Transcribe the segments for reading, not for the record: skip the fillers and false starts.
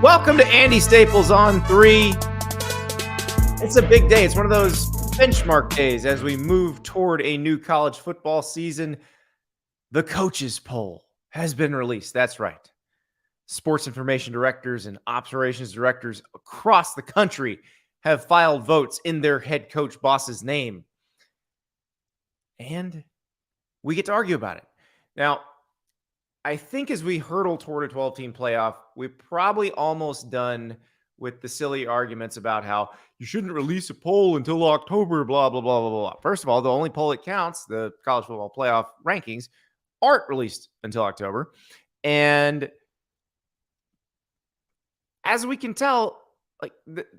Welcome to Andy Staples on 3. It's a big day. It's one of those benchmark days as we move toward a new college football season. The coaches poll has been released. That's right. Sports information directors and operations directors across the country have filed votes in their head coach boss's name. And we get to argue about it. Now, I think as we hurtle toward a 12-team playoff, we're probably almost done with the silly arguments about how you shouldn't release a poll until October, blah, blah, blah, blah, blah. First of all, the only poll that counts, the college football playoff rankings, aren't released until October. And as we can tell,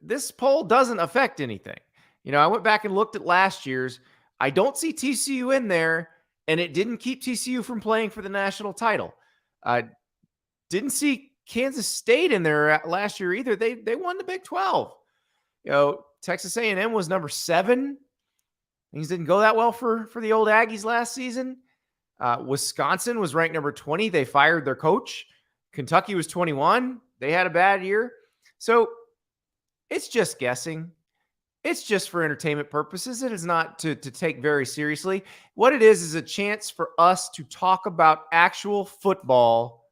this poll doesn't affect anything. You know, I went back and looked at last year's. I don't see TCU in there, and it didn't keep TCU from playing for the national title. Didn't see Kansas State in there last year either. They won the Big 12. You know, Texas A&M was number 7. Things didn't go that well for the old Aggies last season. Wisconsin was ranked number 20. They fired their coach. Kentucky was 21. They had a bad year. So it's just guessing. It's just for entertainment purposes. It is not to take very seriously. What it is a chance for us to talk about actual football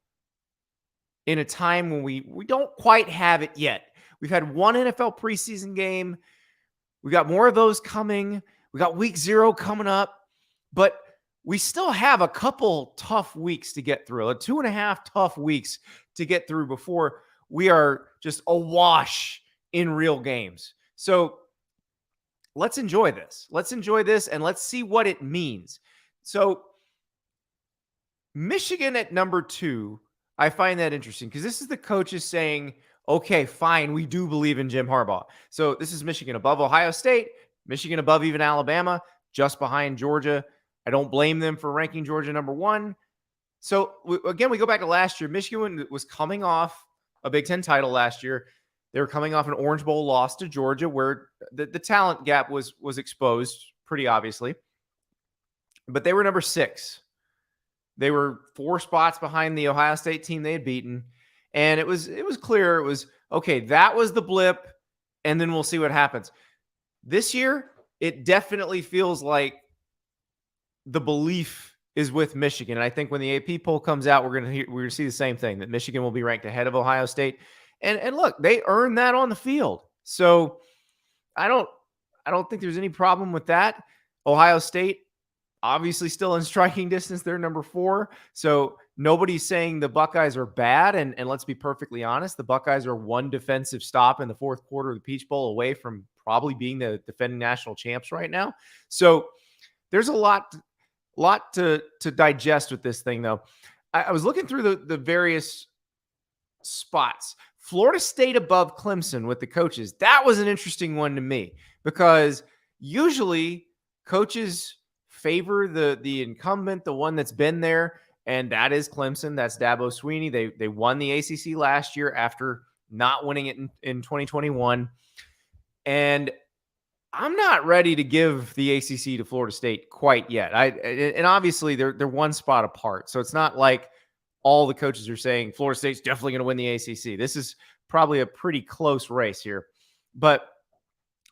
in a time when we don't quite have it yet. We've had one NFL preseason game. We got more of those coming. We got week 0 coming up. But we still have a couple tough weeks to get through, 2.5 tough weeks to get through before we are just awash in real games. So let's enjoy this. Let's enjoy this, and let's see what it means. So Michigan at number 2, I find that interesting because this is the coaches saying, okay, fine, we do believe in Jim Harbaugh. So this is Michigan above Ohio State, Michigan above even Alabama, just behind Georgia. I don't blame them for ranking Georgia number 1. So again, we go back to last year. Michigan was coming off a Big Ten title last year. They were coming off an Orange Bowl loss to Georgia where the talent gap was exposed pretty obviously. But they were number 6. They were 4 spots behind the Ohio State team they had beaten. And it was clear it was, okay, that was the blip, and then we'll see what happens. This year, it definitely feels like the belief is with Michigan. And I think when the AP poll comes out, we're going to see the same thing, that Michigan will be ranked ahead of Ohio State. And look, they earned that on the field. So I don't think there's any problem with that. Ohio State, obviously still in striking distance. They're number 4. So nobody's saying the Buckeyes are bad. And let's be perfectly honest, the Buckeyes are one defensive stop in the 4th quarter of the Peach Bowl away from probably being the defending national champs right now. So there's a lot to digest with this thing, though. I was looking through the various spots. Florida State above Clemson with the coaches. That was an interesting one to me because usually coaches favor the incumbent, the one that's been there, and that is Clemson. That's Dabo Swinney. They won the ACC last year after not winning it in 2021. And I'm not ready to give the ACC to Florida State quite yet. And obviously they're one spot apart. So it's not like all the coaches are saying Florida State's definitely going to win the ACC. This is probably a pretty close race here. But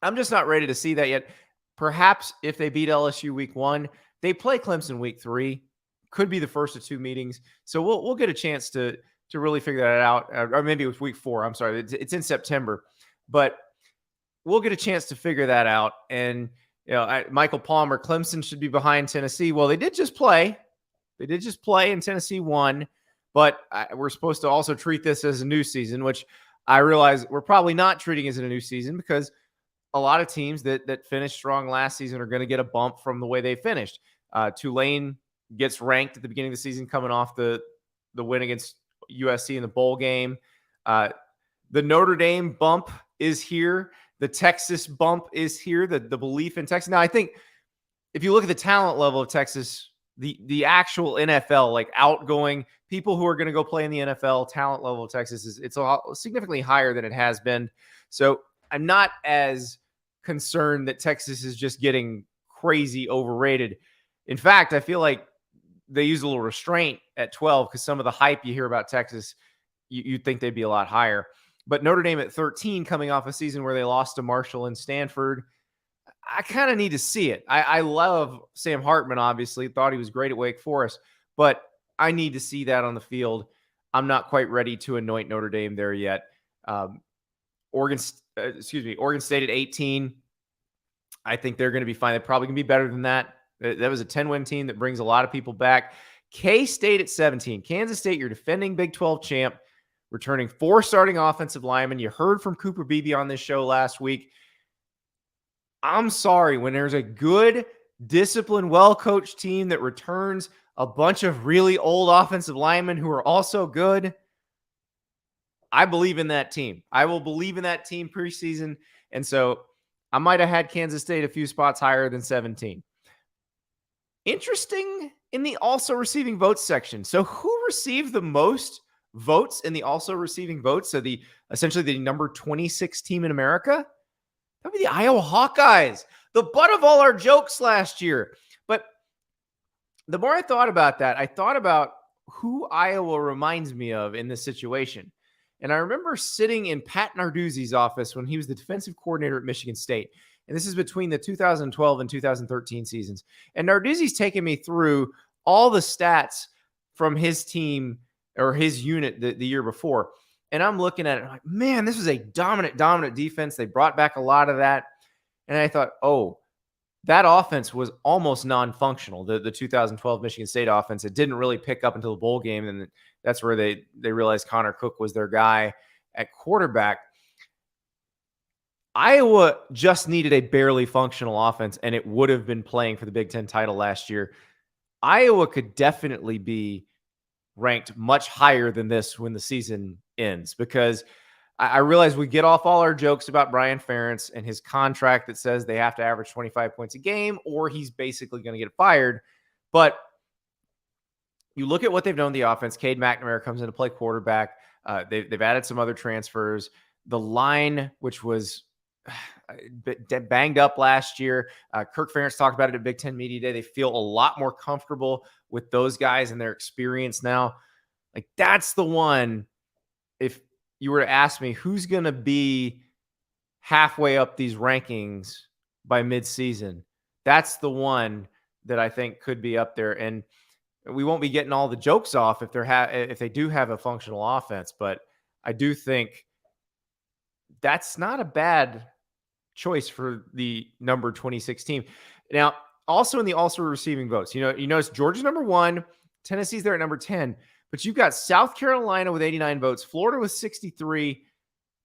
I'm just not ready to see that yet. Perhaps if they beat LSU week 1, they play Clemson week 3. Could be the first of 2 meetings. So we'll get a chance to really figure that out. Or maybe it was week 4. I'm sorry. It's in September. But we'll get a chance to figure that out. And, you know, Michael Palmer, Clemson should be behind Tennessee. Well, they did just play. And Tennessee won. But we're supposed to also treat this as a new season, which I realize we're probably not treating as a new season because a lot of teams that finished strong last season are going to get a bump from the way they finished. Tulane gets ranked at the beginning of the season coming off the win against USC in the bowl game. The Notre Dame bump is here. The Texas bump is here. The belief in Texas. Now, I think if you look at the talent level of Texas, the actual NFL, like outgoing people who are going to go play in the NFL, talent level of Texas it's a lot, significantly higher than it has been. So I'm not as concerned that Texas is just getting crazy overrated. In fact, I feel like they use a little restraint at 12 because some of the hype you hear about Texas, you'd think they'd be a lot higher. But Notre Dame at 13, coming off a season where they lost to Marshall and Stanford, I kind of need to see it. I love Sam Hartman, obviously. Thought he was great at Wake Forest, but I need to see that on the field. I'm not quite ready to anoint Notre Dame there yet. Oregon State at 18. I think they're going to be fine. They're probably going to be better than that. That was a 10-win team that brings a lot of people back. K-State at 17. Kansas State, your defending Big 12 champ, returning 4 starting offensive linemen. You heard from Cooper Beebe on this show last week. I'm sorry, when there's a good, disciplined, well-coached team that returns a bunch of really old offensive linemen who are also good, I believe in that team. I will believe in that team preseason. And so I might have had Kansas State a few spots higher than 17. Interesting in the also receiving votes section. So who received the most votes in the also receiving votes? So essentially the number 26 team in America? That would be the Iowa Hawkeyes, the butt of all our jokes last year. But the more I thought about that, I thought about who Iowa reminds me of in this situation. And I remember sitting in Pat Narduzzi's office when he was the defensive coordinator at Michigan State. And this is between the 2012 and 2013 seasons. And Narduzzi's taken me through all the stats from his team or his unit the year before. And I'm looking at it, I'm like, man, this was a dominant defense. They brought back a lot of that. And I thought, oh, that offense was almost non-functional. The 2012 Michigan State offense, it didn't really pick up until the bowl game. And that's where they realized Connor Cook was their guy at quarterback. Iowa just needed a barely functional offense, and it would have been playing for the Big Ten title last year. Iowa could definitely be ranked much higher than this when the season ends, because I realize we get off all our jokes about Brian Ferentz and his contract that says they have to average 25 points a game or he's basically going to get fired. But you look at what they've done in the offense. Cade McNamara comes in to play quarterback. They've added some other transfers. The line, which was banged up last year. Kirk Ferentz talked about it at Big Ten Media Day. They feel a lot more comfortable with those guys and their experience now. Like, that's the one, if you were to ask me who's going to be halfway up these rankings by midseason, that's the one that I think could be up there. And we won't be getting all the jokes off if they do have a functional offense, but I do think that's not a bad choice for the number 26 team. Now, also in the also receiving votes, you notice Georgia's number 1, Tennessee's there at number 10, but you've got South Carolina with 89 votes, Florida with 63,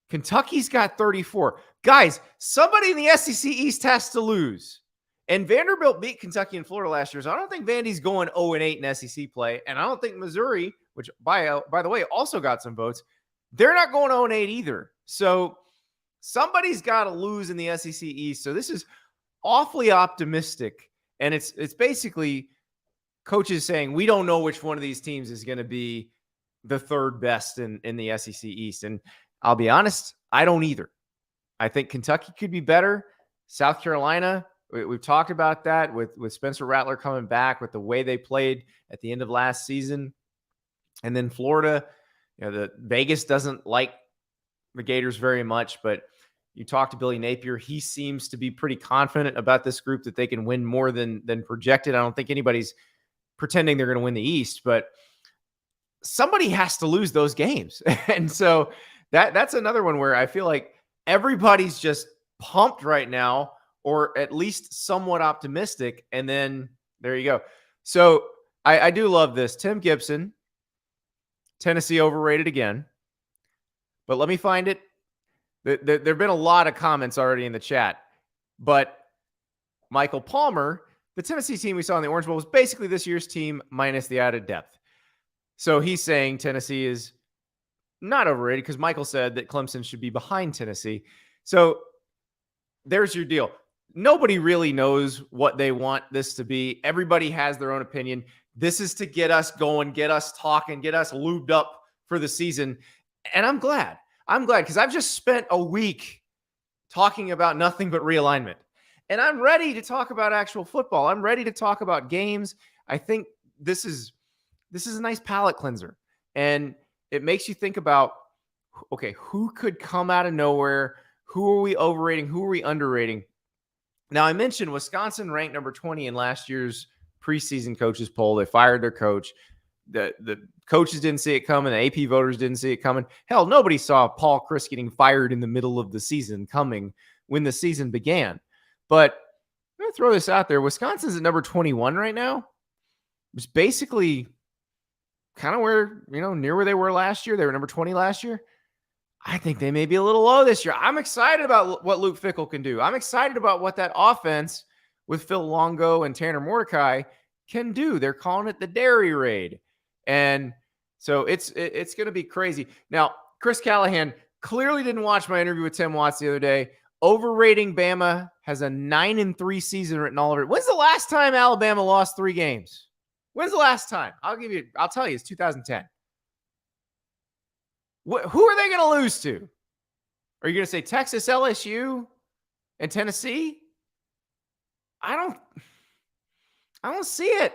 Kentucky's got 34. Guys, somebody in the SEC East has to lose. And Vanderbilt beat Kentucky and Florida last year, so I don't think Vandy's going 0-8 in SEC play, and I don't think Missouri, which by the way also got some votes, they're not going 0-8 either. So somebody's got to lose in the SEC East. So this is awfully optimistic, and it's basically coaches saying we don't know which one of these teams is going to be the third best in the SEC East. And I'll be honest, I don't either. I think Kentucky could be better. South Carolina, we've talked about that with Spencer Rattler coming back, with the way they played at the end of last season. And then Florida, the Vegas doesn't like the Gators very much, but you talk to Billy Napier, he seems to be pretty confident about this group that they can win more than projected. I don't think anybody's pretending they're going to win the East, but somebody has to lose those games. And so that's another one where I feel like everybody's just pumped right now, or at least somewhat optimistic. And then there you go. So I do love this. Tim Gibson, Tennessee overrated again. But let me find it. There have been a lot of comments already in the chat. But Michael Palmer, the Tennessee team we saw in the Orange Bowl, was basically this year's team minus the added depth. So he's saying Tennessee is not overrated because Michael said that Clemson should be behind Tennessee. So there's your deal. Nobody really knows what they want this to be. Everybody has their own opinion. This is to get us going, get us talking, get us lubed up for the season. And I'm glad because I've just spent a week talking about nothing but realignment. And I'm ready to talk about actual football. I'm ready to talk about games. I think this is a nice palate cleanser. And it makes you think about Okay, who could come out of nowhere? Who are we overrating? Who are we underrating? Now, I mentioned Wisconsin ranked number 20 in last year's preseason coaches poll. They fired their coach. The coaches didn't see it coming. The AP voters didn't see it coming. Hell, nobody saw Paul Chryst getting fired in the middle of the season coming when the season began. But I'm going to throw this out there. Wisconsin's at number 21 right now. It's basically kind of where, near where they were last year. They were number 20 last year. I think they may be a little low this year. I'm excited about what Luke Fickell can do. I'm excited about what that offense with Phil Longo and Tanner Mordecai can do. They're calling it the Dairy Raid. And so it's going to be crazy. Now, Chris Callahan clearly didn't watch my interview with Tim Watts the other day. Overrating Bama, has a 9-3 season written all over it. When's the last time Alabama lost 3 games? When's the last time? I'll tell you, it's 2010. Who are they going to lose to? Are you going to say Texas, LSU, and Tennessee? I don't see it.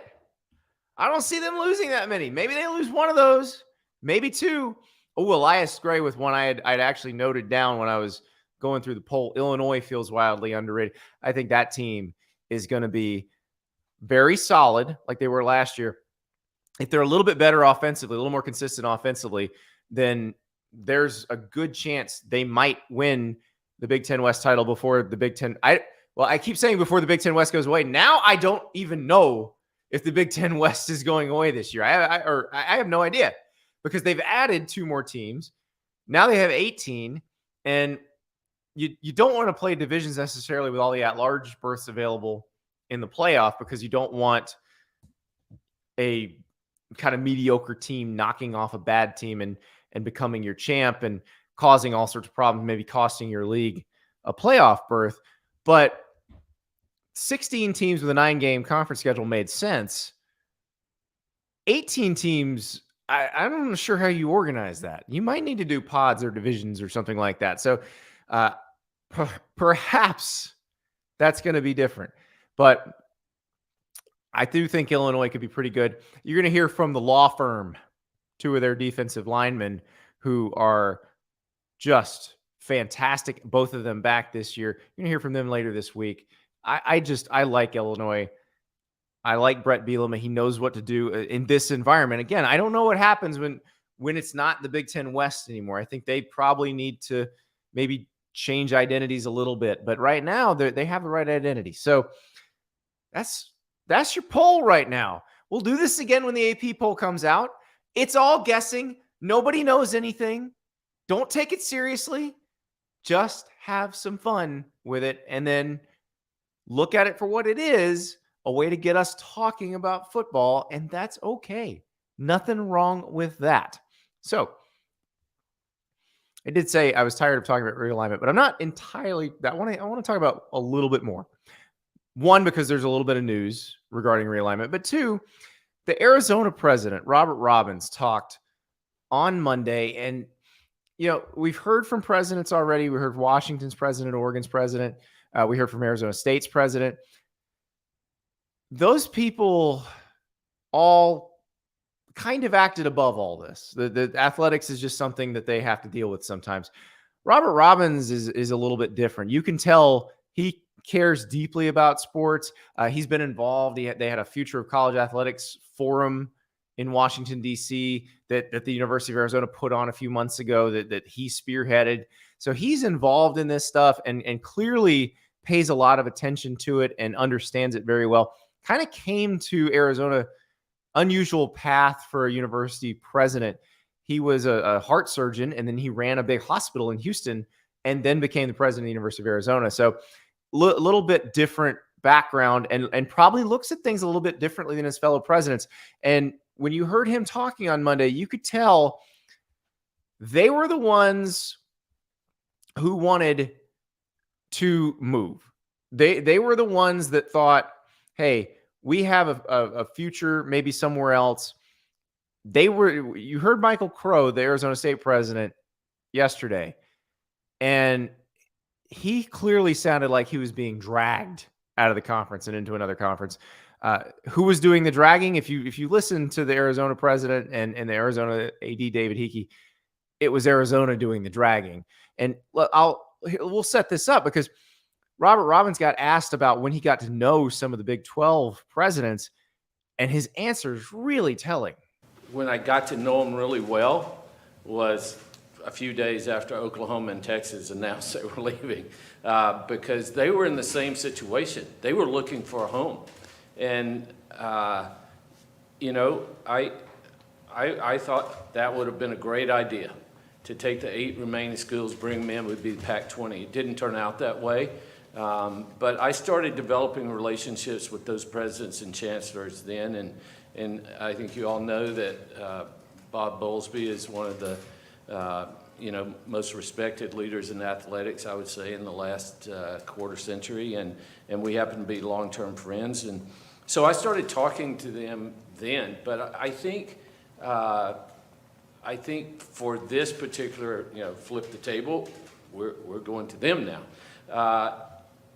I don't see them losing that many. Maybe they lose one of those, maybe 2. Oh, Elias Gray with one I'd actually noted down when I was going through the poll. Illinois feels wildly underrated. I think that team is going to be very solid like they were last year. If they're a little bit better offensively, a little more consistent offensively, then there's a good chance they might win the Big Ten West title before the Big Ten. I keep saying before the Big Ten West goes away. Now I don't even know if the Big Ten West is going away this year. I have no idea because they've added 2 more teams. Now they have 18, and you don't want to play divisions necessarily with all the at-large berths available in the playoff because you don't want a kind of mediocre team knocking off a bad team and becoming your champ and causing all sorts of problems, maybe costing your league a playoff berth. But 16 teams with a 9-game conference schedule made sense. 18 teams, I'm not sure how you organize that. You might need to do pods or divisions or something like that. So perhaps that's going to be different. But I do think Illinois could be pretty good. You're going to hear from the law firm, 2 of their defensive linemen who are just fantastic. Both of them back this year. You're going to hear from them later this week. I like Illinois. I like Brett Bielema. He knows what to do in this environment. Again, I don't know what happens when it's not the Big Ten West anymore. I think they probably need to maybe change identities a little bit. But right now, they have the right identity. So that's your poll right now. We'll do this again when the AP poll comes out. It's all guessing. Nobody knows anything. Don't take it seriously. Just have some fun with it and then look at it for what it is, a way to get us talking about football, and that's okay. Nothing wrong with that. So I did say I was tired of talking about realignment, but I'm not entirely that. I want to talk about a little bit more. 1, because there's a little bit of news regarding realignment, but 2, the Arizona president, Robert Robbins, talked on Monday, and we've heard from presidents already. We heard Washington's president, Oregon's president. We heard from Arizona State's president. Those people all kind of acted above all this. The athletics is just something that they have to deal with sometimes. Robert Robbins is a little bit different. You can tell he cares deeply about sports. He's been involved. They had a Future of College Athletics forum in Washington, D.C. that the University of Arizona put on a few months ago that he spearheaded. So he's involved in this stuff and clearly pays a lot of attention to it and understands it very well. Kind of came to Arizona, unusual path for a university president. He was a heart surgeon, and then he ran a big hospital in Houston and then became the president of the University of Arizona. So a little bit different background and probably looks at things a little bit differently than his fellow presidents. And when you heard him talking on Monday, you could tell they were the ones who wanted to move. They were the ones that thought, hey, we have a future maybe somewhere else. You heard Michael Crow, the Arizona State president, yesterday, and he clearly sounded like he was being dragged out of the conference and into another conference. Who was doing the dragging? If you listen to the Arizona president and the Arizona AD, David Hickey, it was Arizona doing the dragging. And we'll set this up because Robert Robbins got asked about when he got to know some of the Big 12 presidents, and his answer is really telling. When I got to know them really well was a few days after Oklahoma and Texas announced they were leaving, because they were in the same situation. They were looking for a home. And, you know, I thought that would have been a great idea to take the 8 remaining schools, bring them in, would be the Pac-20. It didn't turn out that way. But I started developing relationships with those presidents and chancellors then, and I think you all know that Bob Bowlesby is one of the you know, most respected leaders in athletics, I would say, in the last quarter century, and we happen to be long-term friends. And so I started talking to them then, but I think for this particular, you know, flip the table, we're going to them now.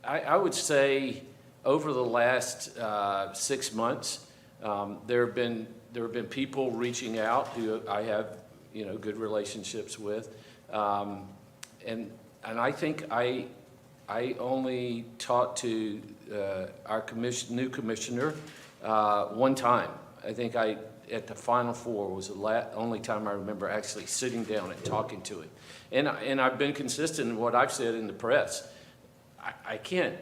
I would say over the last 6 months, there have been people reaching out who I have, you know, good relationships with, and I think I only talked to our new commissioner one time. I think at the Final Four was the only time I remember actually sitting down and talking to him, and I've been consistent in what I've said in the press. I can't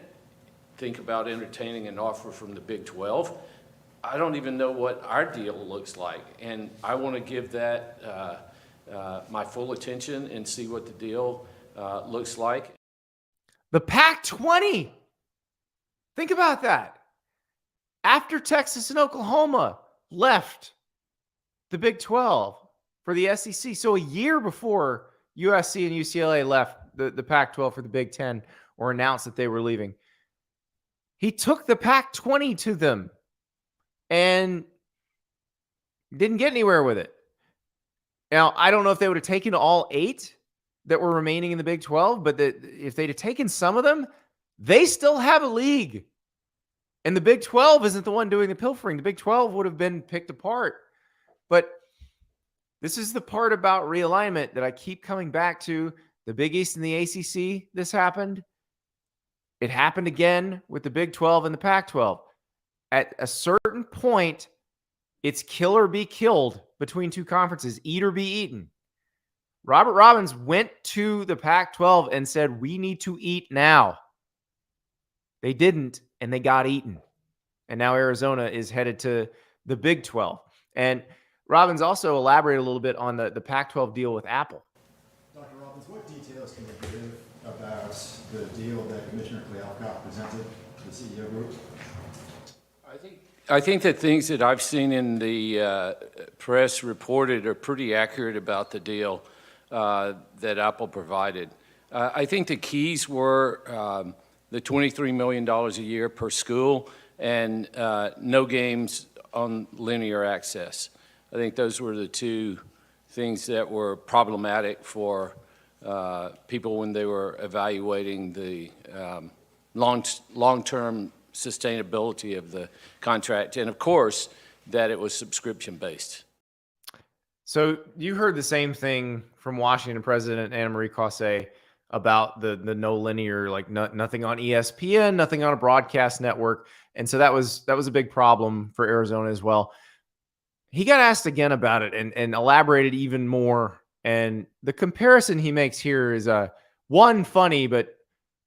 think about entertaining an offer from the Big 12. I don't even know what our deal looks like, and I want to give that my full attention and see what the deal looks like. The Pac-20. Think about that. After Texas and Oklahoma left the Big 12 for the SEC, so a year before USC and UCLA left the Pac-12 for the Big 10 or announced that they were leaving, he took the Pac-20 to them and didn't get anywhere with it. Now, I don't know if they would have taken all 8 that were remaining in the Big 12, but if they'd have taken some of them, they still have a league. And the Big 12 isn't the one doing the pilfering. The Big 12 would have been picked apart. But this is the part about realignment that I keep coming back to. The Big East and the ACC, this happened. It happened again with the Big 12 and the Pac-12. At a certain point, it's kill or be killed between two conferences, eat or be eaten. Robert Robbins went to the Pac-12 and said, we need to eat now. They didn't, and they got eaten. And now Arizona is headed to the Big 12. And Robbins also elaborated a little bit on the Pac-12 deal with Apple. Dr. Robbins, what details can you give about the deal that Commissioner Clealcott presented to the CEO group? I think the things that I've seen in the press reported are pretty accurate about the deal that Apple provided. I think the keys were the $23 million a year per school and no games on linear access. I think those were the two things that were problematic for people when they were evaluating the long-term sustainability of the contract, and of course, that it was subscription-based. So you heard the same thing from Washington President Anna Marie Cossé about the no linear, like nothing on ESPN, nothing on a broadcast network, and so that was a big problem for Arizona as well. He got asked again about it and elaborated even more. And the comparison he makes here is one, funny, but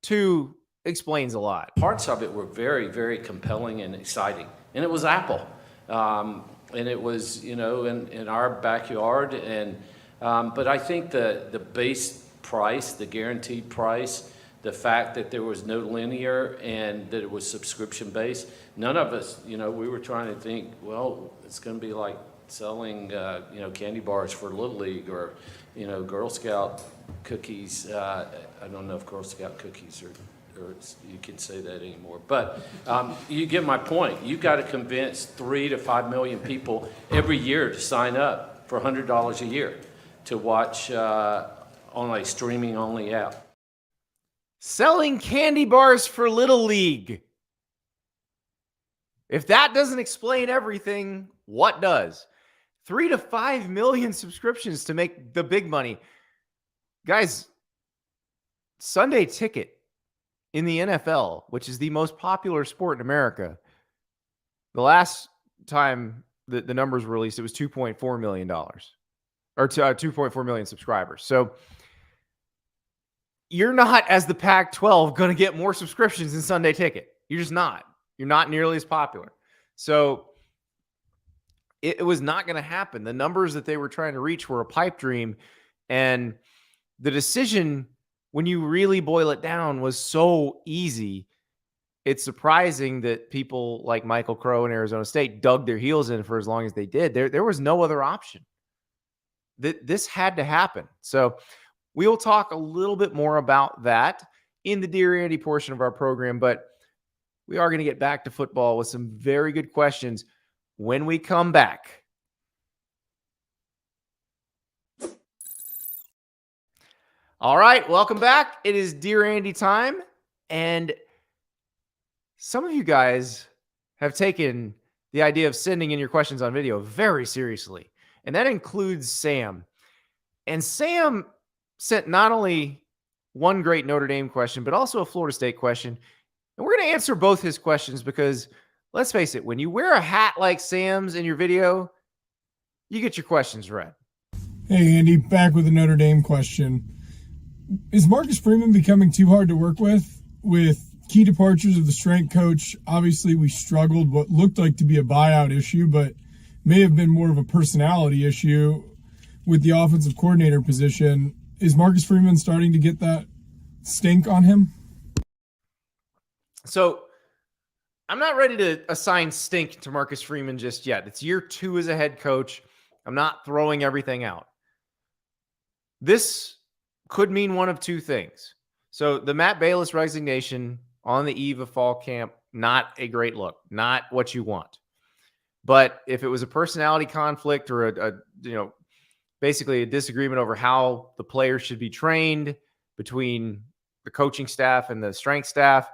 two, explains a lot. Parts of it were very, very compelling and exciting. And it was Apple. And it was, you know, in our backyard. And but I think the base price, the guaranteed price, the fact that there was no linear and that it was subscription-based, none of us, you know, we were trying to think, well, it's going to be like selling, you know, candy bars for Little League or, you know, Girl Scout cookies. I don't know if Girl Scout cookies or you can say that anymore. But you get my point. You've got to convince 3 to 5 million people every year to sign up for $100 a year to watch on a streaming-only app. Selling candy bars for Little League. If that doesn't explain everything, what does? 3 to 5 million subscriptions to make the big money. guys, Sunday ticket in the NFL, which is the most popular sport in America, the last time the numbers were released, it was $2.4 million or 2.4 million subscribers. So you're not, as the Pac-12, going to get more subscriptions than Sunday ticket. You're just not. You're not nearly as popular. So it was not going to happen. The numbers that they were trying to reach were a pipe dream. And the decision, when you really boil it down, was so easy. It's surprising that people like Michael Crow in Arizona State dug their heels in for as long as they did. There was no other option. This had to happen. So we will talk a little bit more about that in the Dear Andy portion of our program, but we are going to get back to football with some very good questions when we come back. All right, welcome back. It is Dear Andy time, and some of you guys have taken the idea of sending in your questions on video very seriously, and that includes Sam. And Sam sent not only one great Notre Dame question, but also a Florida State question. And we're going to answer both his questions because, let's face it, when you wear a hat like Sam's in your video, you get your questions read. Hey, Andy, back with a Notre Dame question. Is Marcus Freeman becoming too hard to work with key departures of the strength coach? Obviously, we struggled what looked like to be a buyout issue, but may have been more of a personality issue with the offensive coordinator position. Is Marcus Freeman starting to get that stink on him? So I'm not ready to assign stink to Marcus Freeman just yet. It's year 2 as a head coach. I'm not throwing everything out. This could mean one of two things. So the Matt Balis resignation on the eve of fall camp, not a great look, not what you want. But if it was a personality conflict or basically a disagreement over how the players should be trained between the coaching staff and the strength staff,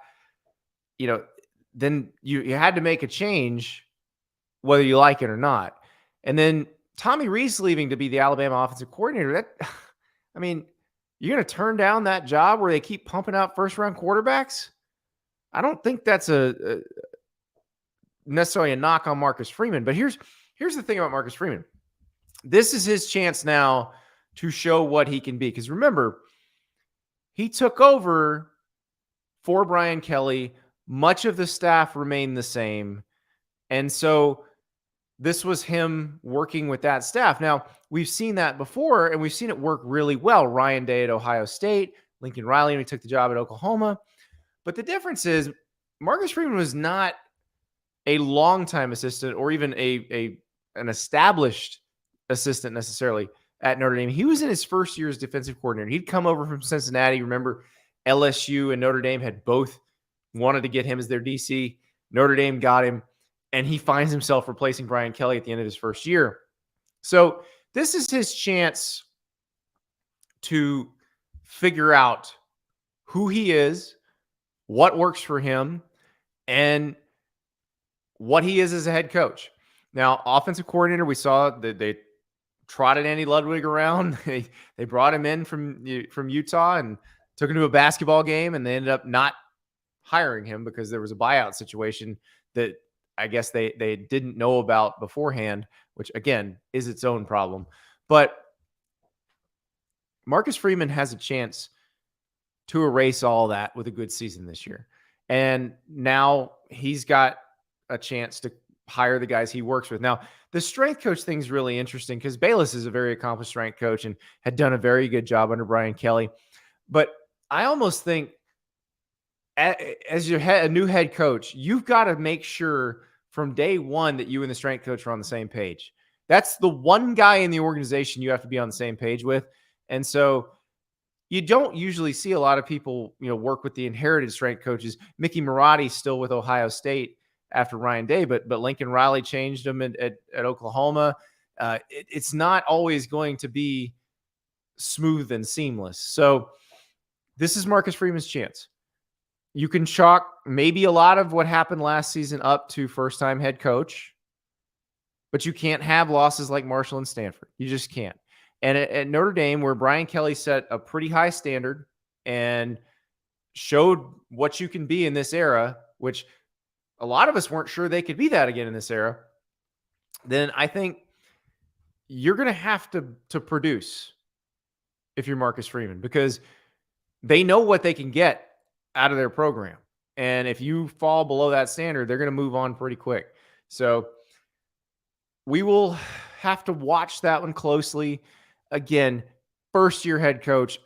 then you had to make a change whether you like it or not. And then Tommy Rees leaving to be the Alabama offensive coordinator, you're going to turn down that job where they keep pumping out first-round quarterbacks? I don't think that's necessarily a knock on Marcus Freeman. But here's the thing about Marcus Freeman. This is his chance now to show what he can be. Because remember, he took over for Brian Kelly. Much of the staff remained the same. And so this was him working with that staff. Now, we've seen that before, and we've seen it work really well. Ryan Day at Ohio State, Lincoln Riley when he took the job at Oklahoma. But the difference is Marcus Freeman was not a longtime assistant or even an established assistant necessarily at Notre Dame. He was in his first year as defensive coordinator. He'd come over from Cincinnati. Remember, LSU and Notre Dame had both wanted to get him as their DC. Notre Dame got him, and he finds himself replacing Brian Kelly at the end of his first year. So this is his chance to figure out who he is, what works for him, and what he is as a head coach. Now, offensive coordinator, we saw that they trotted Andy Ludwig around. They brought him in from Utah and took him to a basketball game, and they ended up not hiring him because there was a buyout situation that I guess they didn't know about beforehand, which, again, is its own problem. But Marcus Freeman has a chance to erase all that with a good season this year. And now he's got a chance to hire the guys he works with. Now, the strength coach thing is really interesting because Balis is a very accomplished strength coach and had done a very good job under Brian Kelly. But I almost think as a new head coach, you've got to make sure from day one that you and the strength coach are on the same page. That's the one guy in the organization you have to be on the same page with. And so you don't usually see a lot of people, work with the inherited strength coaches. Mickey Marotti still with Ohio State after Ryan Day, but Lincoln Riley changed him at Oklahoma. It's not always going to be smooth and seamless. So this is Marcus Freeman's chance. You can chalk maybe a lot of what happened last season up to first-time head coach, but you can't have losses like Marshall and Stanford. You just can't. And at Notre Dame, where Brian Kelly set a pretty high standard and showed what you can be in this era, which a lot of us weren't sure they could be that again in this era, then I think you're going to have to produce if you're Marcus Freeman, because they know what they can get out of their program. And if you fall below that standard, they're going to move on pretty quick. So we will have to watch that one closely. Again, first-year head coach.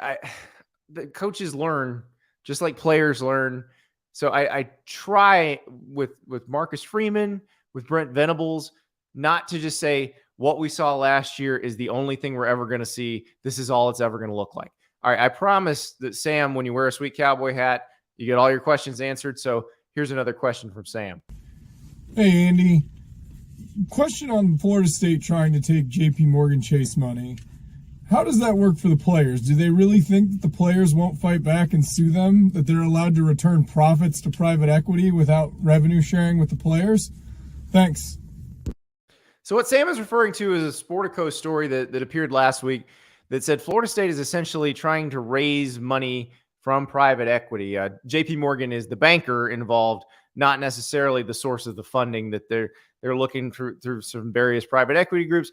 The coaches learn just like players learn. So I try with Marcus Freeman, with Brent Venables, not to just say what we saw last year is the only thing we're ever going to see. This is all it's ever going to look like. All right, I promise that, Sam, when you wear a sweet cowboy hat, you get all your questions answered. So here's another question from Sam. Hey, Andy. Question on Florida State trying to take JP Morgan Chase money. How does that work for the players? Do they really think that the players won't fight back and sue them, that they're allowed to return profits to private equity without revenue sharing with the players? Thanks. So what Sam is referring to is a Sportico story that appeared last week that said Florida State is essentially trying to raise money from private equity. JP Morgan is the banker involved, not necessarily the source of the funding that they're looking through some various private equity groups.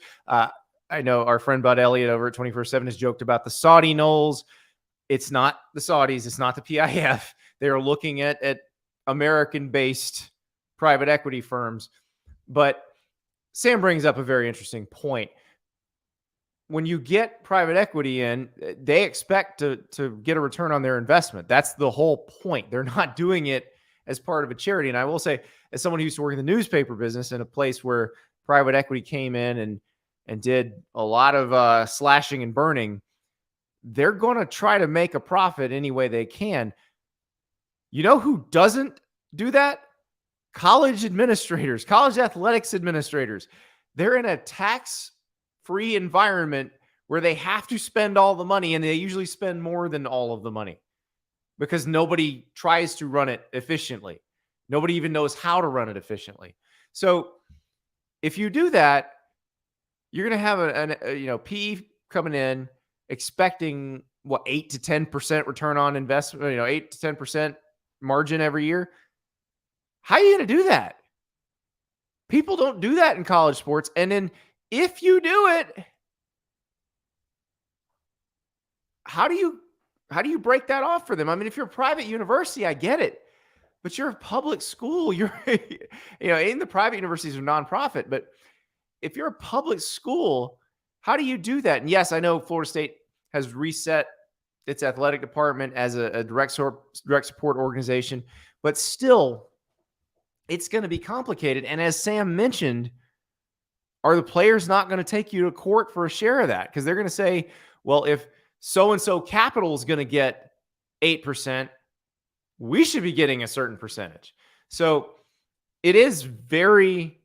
I know our friend Bud Elliott over at 24/7 has joked about the Saudi Knowles. It's not the Saudis. It's not the PIF. They are looking at American-based private equity firms. But Sam brings up a very interesting point. When you get private equity in, they expect to get a return on their investment. That's the whole point. They're not doing it as part of a charity. And I will say, as someone who used to work in the newspaper business in a place where private equity came in and did a lot of slashing and burning, they're going to try to make a profit any way they can. You know who doesn't do that? College administrators, college athletics administrators. They're in a tax-free environment where they have to spend all the money, and they usually spend more than all of the money because nobody tries to run it efficiently. Nobody even knows how to run it efficiently. So if you do that, you're going to have a PE coming in expecting 8 to 10% return on investment, 8 to 10% margin every year. How are you going to do that? People don't do that in college sports. And then if you do it, how do you break that off for them? I mean, if you're a private university, I get it. But you're a public school. You're, in the private universities are nonprofit, but if you're a public school, how do you do that? And yes, I know Florida State has reset its athletic department as a direct support organization, but still, it's going to be complicated. And as Sam mentioned, are the players not going to take you to court for a share of that? Because they're going to say, well, if so-and-so capital is going to get 8%, we should be getting a certain percentage. So it is very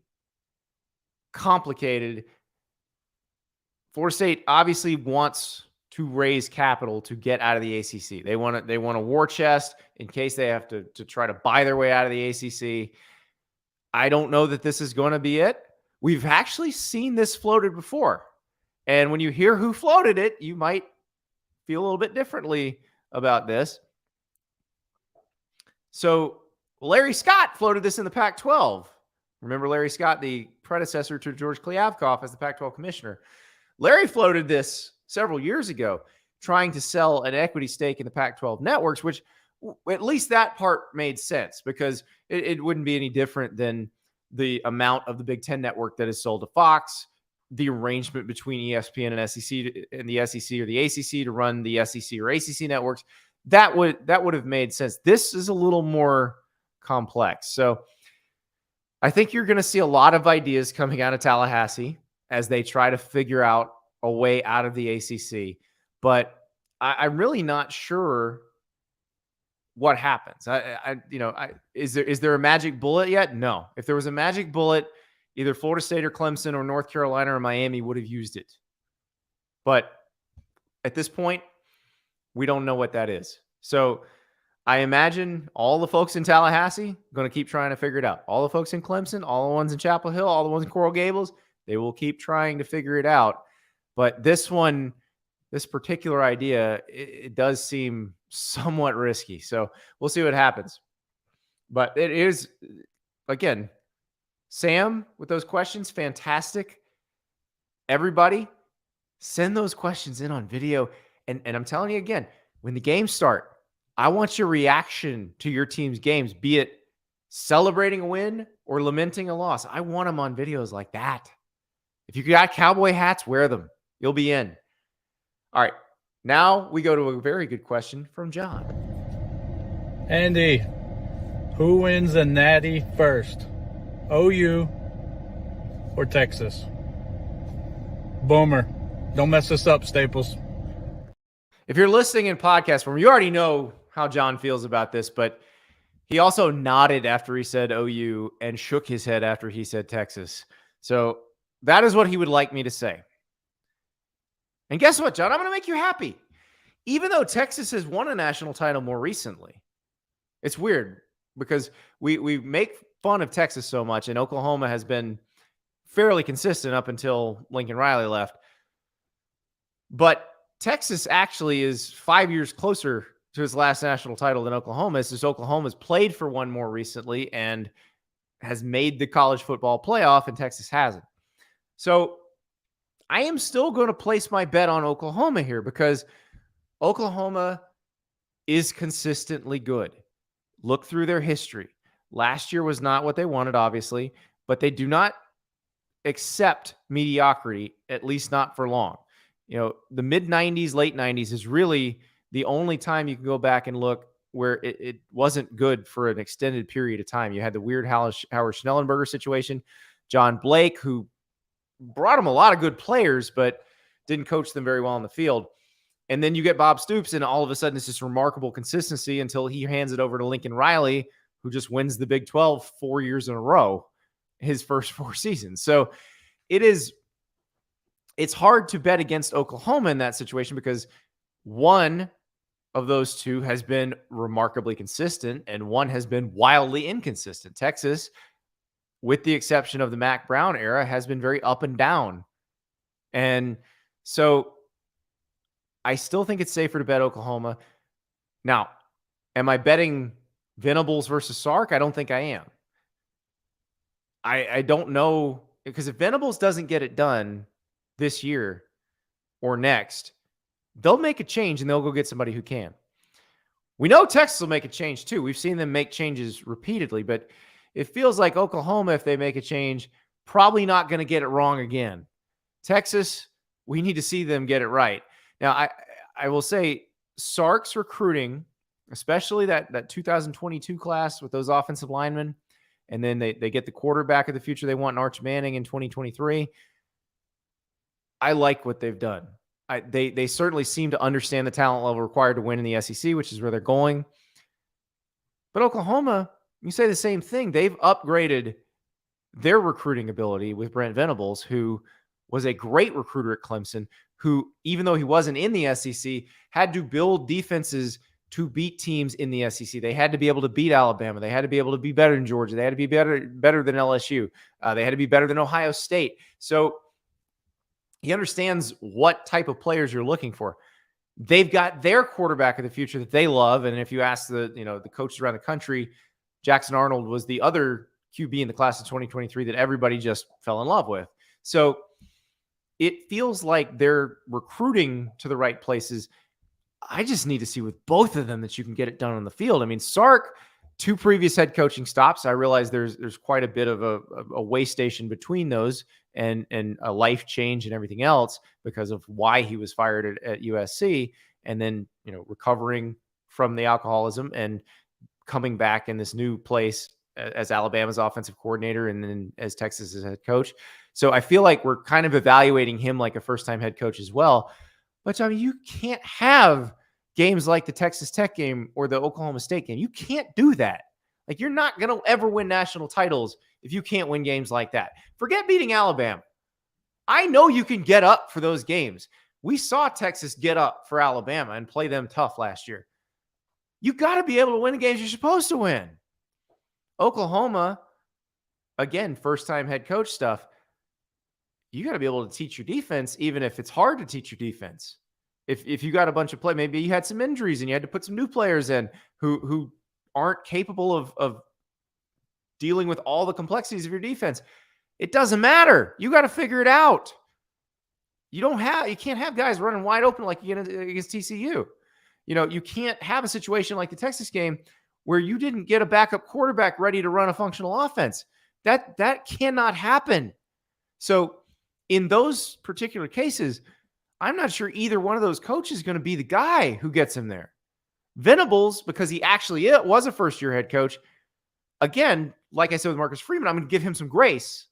complicated. Florida State obviously wants to raise capital to get out of the ACC. They want a war chest in case they have to try to buy their way out of the ACC. I don't know that this is going to be it. We've actually seen this floated before. And when you hear who floated it, you might feel a little bit differently about this. So Larry Scott floated this in the Pac-12. Remember Larry Scott, the predecessor to George Kliavkoff as the Pac-12 commissioner. Larry floated this several years ago, trying to sell an equity stake in the Pac-12 networks, which at least that part made sense because it wouldn't be any different than the amount of the Big Ten network that is sold to Fox, the arrangement between ESPN and SEC and the SEC or the ACC to run the SEC or ACC networks. That would have made sense. This is a little more complex. So I think you're going to see a lot of ideas coming out of Tallahassee as they try to figure out a way out of the ACC. But I'm really not sure what happens. Is there a magic bullet yet? No. If there was a magic bullet, either Florida State or Clemson or North Carolina or Miami would have used it. But at this point, we don't know what that is. So I imagine all the folks in Tallahassee going to keep trying to figure it out. All the folks in Clemson, all the ones in Chapel Hill, all the ones in Coral Gables, they will keep trying to figure it out. But this particular idea, it does seem somewhat risky. So we'll see what happens. But it is, again, Sam, with those questions, fantastic. Everybody, send those questions in on video. And I'm telling you again, when the games start, I want your reaction to your team's games, be it celebrating a win or lamenting a loss. I want them on videos like that. If you got cowboy hats, wear them. You'll be in. All right. Now we go to a very good question from John. Andy, who wins a natty first? OU or Texas? Boomer. Don't mess this up, Staples. If you're listening in podcast form, you already know how John feels about this, but he also nodded after he said OU and shook his head after he said Texas. So that is what he would like me to say. And guess what, John? I'm going to make you happy. Even though Texas has won a national title more recently, it's weird because we make fun of Texas so much, and Oklahoma has been fairly consistent up until Lincoln Riley left. But Texas actually is 5 years closer to his last national title than Oklahoma is, since Oklahoma's played for one more recently and has made the college football playoff, and Texas hasn't. So I am still going to place my bet on Oklahoma here because Oklahoma is consistently good. Look through their history. Last year was not what they wanted, obviously, but they do not accept mediocrity, at least not for long. The mid-90s, late 90s is really the only time you can go back and look where it wasn't good for an extended period of time. You had the weird Howard Schnellenberger situation, John Blake, who brought him a lot of good players, but didn't coach them very well on the field. And then you get Bob Stoops, and all of a sudden it's this remarkable consistency until he hands it over to Lincoln Riley, who just wins the Big 12 4 years in a row, his first 4 seasons. So it's hard to bet against Oklahoma in that situation because one of those two has been remarkably consistent and one has been wildly inconsistent. Texas, with the exception of the Mac Brown era, has been very up and down. And so I still think it's safer to bet Oklahoma. Now, am I betting Venables versus Sark? I don't think I am. I don't know, because if Venables doesn't get it done this year or next, they'll make a change and they'll go get somebody who can. We know Texas will make a change too. We've seen them make changes repeatedly, but it feels like Oklahoma, if they make a change, probably not going to get it wrong again. Texas, we need to see them get it right. Now, I will say Sark's recruiting, especially that 2022 class with those offensive linemen, and then they get the quarterback of the future they want in Arch Manning in 2023. I like what they've done. They certainly seem to understand the talent level required to win in the SEC, which is where they're going. But Oklahoma, you say the same thing. They've upgraded their recruiting ability with Brent Venables, who was a great recruiter at Clemson, who, even though he wasn't in the SEC, had to build defenses to beat teams in the SEC. They had to be able to beat Alabama. They had to be able to be better than Georgia. They had to be better than LSU. They had to be better than Ohio State. So he understands what type of players you're looking for. They've got their quarterback of the future that they love. And if you ask the coaches around the country, Jackson Arnold was the other QB in the class of 2023 that everybody just fell in love with. So it feels like they're recruiting to the right places. I just need to see with both of them that you can get it done on the field. I mean, Sark, 2 previous head coaching stops. I realize there's quite a bit of a way station between those and a life change and everything else because of why he was fired at USC, and then recovering from the alcoholism and coming back in this new place as Alabama's offensive coordinator and then as Texas's head coach. So I feel like we're kind of evaluating him like a first-time head coach as well. But I mean, you can't have games like the Texas Tech game or the Oklahoma State game. You can't do that. Like, you're not going to ever win national titles if you can't win games like that. Forget beating Alabama. I know you can get up for those games. We saw Texas get up for Alabama and play them tough last year. You got to be able to win the games you're supposed to win. Oklahoma, again, first-time head coach stuff. you got to be able to teach your defense, even if it's hard to teach your defense. If you got a bunch of play, maybe you had some injuries and you had to put some new players in who aren't capable of dealing with all the complexities of your defense. It doesn't matter. You got to figure it out. You can't have guys running wide open like you get against TCU. You can't have a situation like the Texas game where you didn't get a backup quarterback ready to run a functional offense. That cannot happen. So in those particular cases, I'm not sure either one of those coaches is going to be the guy who gets him there. Venables, because he actually was a first-year head coach, again, like I said with Marcus Freeman, I'm going to give him some grace.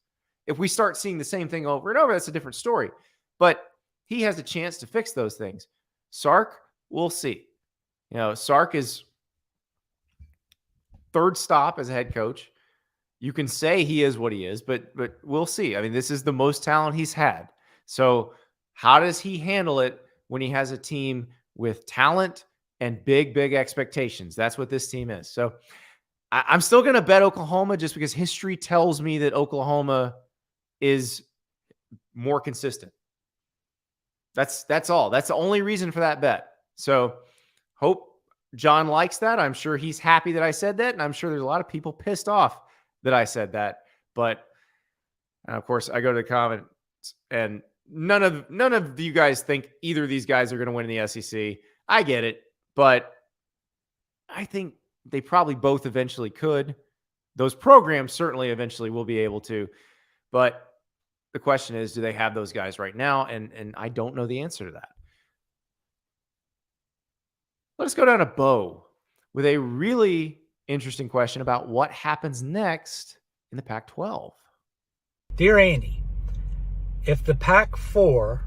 If we start seeing the same thing over and over, that's a different story. But he has a chance to fix those things. Sark, we'll see. Sark is third stop as a head coach. You can say he is what he is, but we'll see. I mean, this is the most talent he's had. So how does he handle it when he has a team with talent and big, big expectations? That's what this team is. So I'm still going to bet Oklahoma just because history tells me that Oklahoma is more consistent. That's all. That's the only reason for that bet. So hope John likes that. I'm sure he's happy that I said that. And I'm sure there's a lot of people pissed off that I said that. But of course, I go to the comments and none of you guys think either of these guys are going to win in the SEC. I get it. But I think they probably both eventually could. Those programs certainly eventually will be able to. But the question is, do they have those guys right now? And I don't know the answer to that. Let us go down to Bo with a really interesting question about what happens next in the Pac-12. Dear Andy, if the Pac-4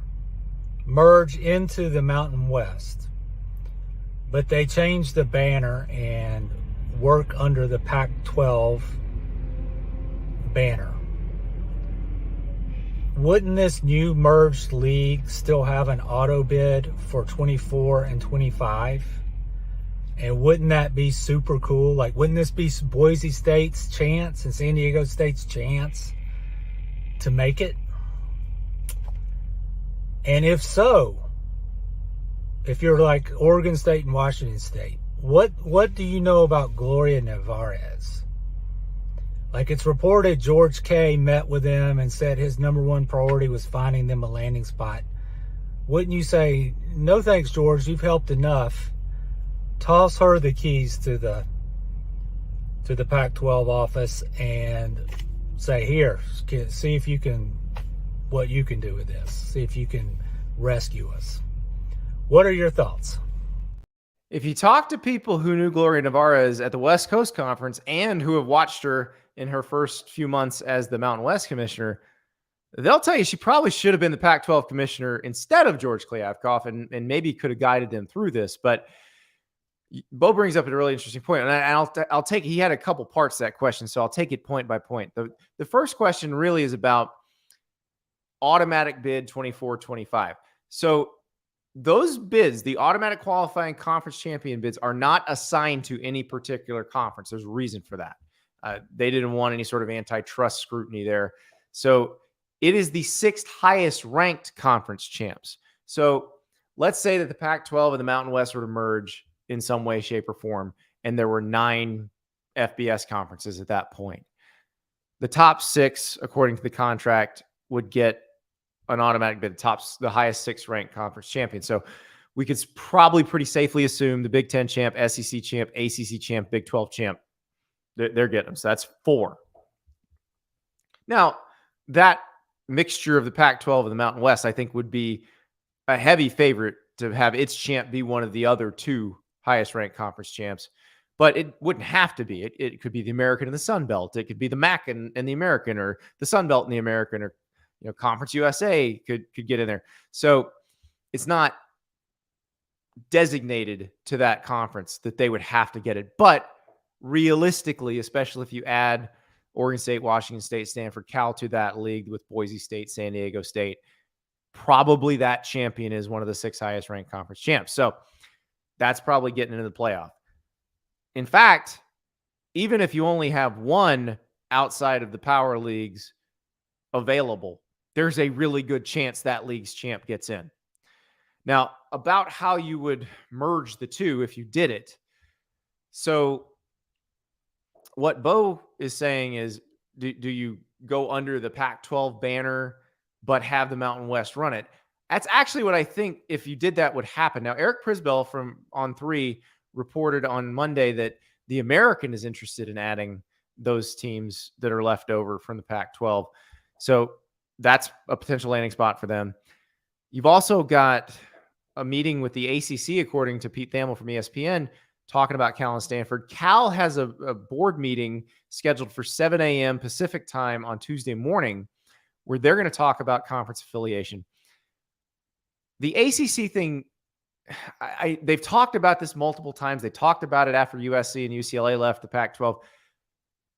merge into the Mountain West, but they change the banner and work under the Pac-12 banner, wouldn't this new merged league still have an auto bid for 24 and 25? And wouldn't that be super cool? Like, wouldn't this be Boise State's chance and San Diego State's chance to make it? And if so, if you're like Oregon State and Washington State, what do you know about Gloria Nevarez? Like, it's reported George K. met with them and said his number one priority was finding them a landing spot. Wouldn't you say, no thanks, George, you've helped enough. Toss her the keys to the Pac-12 office and say, here, see if you can, what you can do with this. See if you can rescue us. What are your thoughts? If you talk to people who knew Gloria Nevarez at the West Coast Conference and who have watched her in her first few months as the Mountain West commissioner, they'll tell you she probably should have been the Pac-12 commissioner instead of George Kliavkoff and maybe could have guided them through this. But Bo brings up a really interesting point, and I'll take. He had a couple parts to that question, so I'll take it point by point. The first question really is about automatic bid 24-25. So those bids, the automatic qualifying conference champion bids, are not assigned to any particular conference. There's a reason for that. They didn't want any sort of antitrust scrutiny there. So it is the sixth highest ranked conference champs. So let's say that the Pac-12 and the Mountain West were to merge in some way, shape, or form, and there were 9 FBS conferences at that point. The top 6, according to the contract, would get an automatic bid, the highest 6 ranked conference champion. So we could probably pretty safely assume the Big Ten champ, SEC champ, ACC champ, Big 12 champ, they're getting them. So that's 4. Now, that mixture of the Pac-12 and the Mountain West, I think, would be a heavy favorite to have its champ be one of the other 2 highest ranked conference champs, but it wouldn't have to be. It could be the American and the Sun Belt. It could be the MAC and the American, or the Sun Belt and the American, or Conference USA could get in there. So it's not designated to that conference that they would have to get it. But realistically, especially if you add Oregon State, Washington State, Stanford, Cal to that league with Boise State, San Diego State, probably that champion is one of the 6 highest ranked conference champs. So that's probably getting into the playoff. In fact, even if you only have one outside of the power leagues available, there's a really good chance that league's champ gets in. Now, about how you would merge the two if you did it. So what Bo is saying is, do you go under the Pac-12 banner but have the Mountain West run it? That's actually what I think if you did that would happen. Now, Eric Prisbell from On3 reported on Monday that the American is interested in adding those teams that are left over from the Pac-12. So that's a potential landing spot for them. You've also got a meeting with the ACC, according to Pete Thamel from ESPN, talking about Cal and Stanford. Cal has a board meeting scheduled for 7 a.m. Pacific time on Tuesday morning, where they're going to talk about conference affiliation. The ACC thing, they've talked about this multiple times. They talked about it after USC and UCLA left the Pac-12.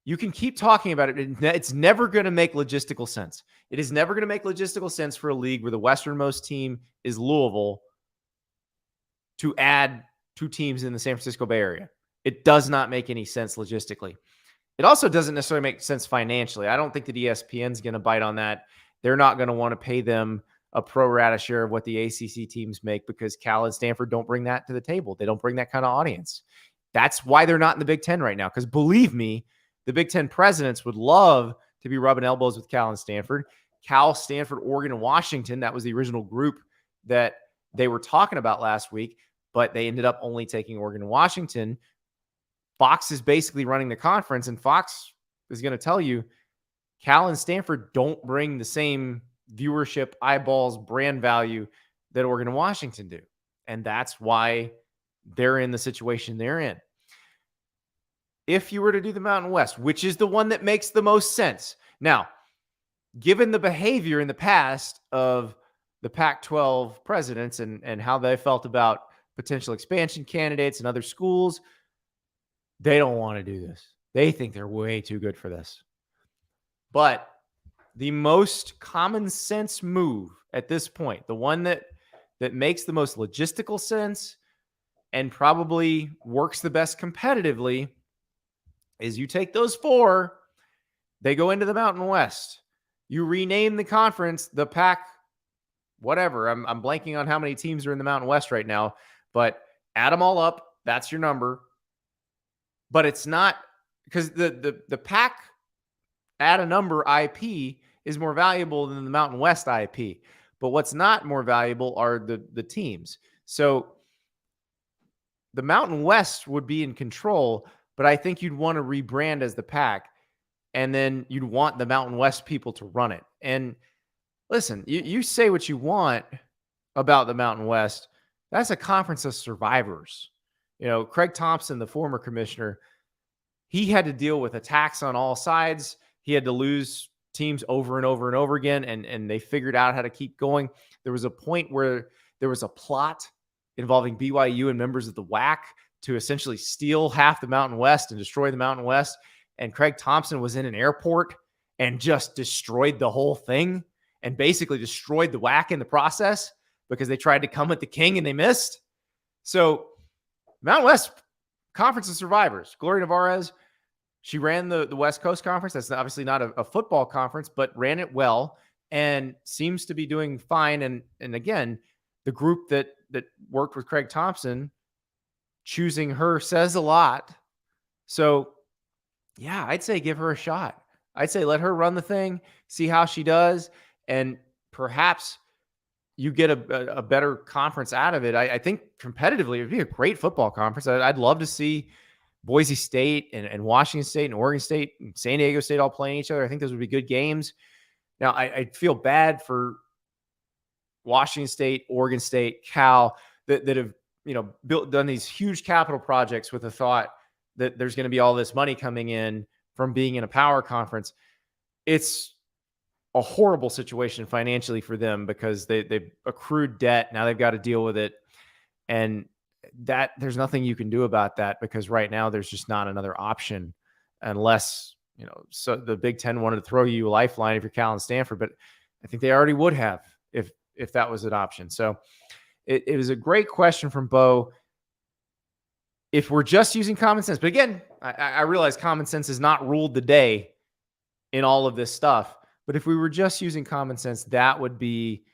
You can keep talking about it. It's never going to make logistical sense. It is never going to make logistical sense for a league where the westernmost team is Louisville to add two teams in the San Francisco Bay Area. It does not make any sense logistically. It also doesn't necessarily make sense financially. I don't think that ESPN's going to bite on that. They're not going to want to pay them a pro rata share of what the ACC teams make because Cal and Stanford don't bring that to the table. They don't bring that kind of audience. That's why they're not in the Big Ten right now. Because believe me, the Big Ten presidents would love to be rubbing elbows with Cal and Stanford. Cal, Stanford, Oregon, and Washington, that was the original group that they were talking about last week, but they ended up only taking Oregon and Washington. Fox is basically running the conference, and Fox is going to tell you Cal and Stanford don't bring the same viewership, eyeballs, brand value that Oregon and Washington do. And that's why they're in the situation they're in. If you were to do the Mountain West, which is the one that makes the most sense. Now, given the behavior in the past of the Pac-12 presidents and how they felt about potential expansion candidates and other schools, they don't want to do this. They think they're way too good for this. But the most common sense move at this point, the one that makes the most logistical sense and probably works the best competitively, is you take those four, they go into the Mountain West. You rename the conference the Pac, whatever. I'm blanking on how many teams are in the Mountain West right now, but add them all up. That's your number. But it's not because the Pac add a number IP is more valuable than the Mountain West IP. But what's not more valuable are the teams. So the Mountain West would be in control, but I think you'd want to rebrand as the Pac, and then you'd want the Mountain West people to run it. And listen, you say what you want about the Mountain West. That's a conference of survivors. You know, Craig Thompson, the former commissioner, he had to deal with attacks on all sides. He had to lose teams over and over and over again, and they figured out how to keep going. There was a point where there was a plot involving BYU and members of the WAC to essentially steal half the Mountain West and destroy the Mountain West. And Craig Thompson was in an airport and just destroyed the whole thing and basically destroyed the WAC in the process because they tried to come at the king and they missed. So Mountain West Conference of Survivors, Gloria Nevarez, she ran the West Coast Conference. That's obviously not a football conference, but ran it well and seems to be doing fine. And again, the group that worked with Craig Thompson, choosing her says a lot. So yeah, I'd say give her a shot. I'd say let her run the thing, see how she does, and perhaps you get a better conference out of it. I think competitively, it would be a great football conference. I'd love to see Boise State and Washington State and Oregon State and San Diego State all playing each other. I think those would be good games. Now, I feel bad for Washington State, Oregon State, Cal that have done these huge capital projects with the thought that there's going to be all this money coming in from being in a power conference. It's a horrible situation financially for them because they've accrued debt. Now they've got to deal with it. And that there's nothing you can do about that because right now there's just not another option unless, so the Big Ten wanted to throw you a lifeline if you're Cal and Stanford, but I think they already would have if that was an option. So it was a great question from Bo. If we're just using common sense, but again, I realize common sense has not ruled the day in all of this stuff, But if we were just using common sense, that would be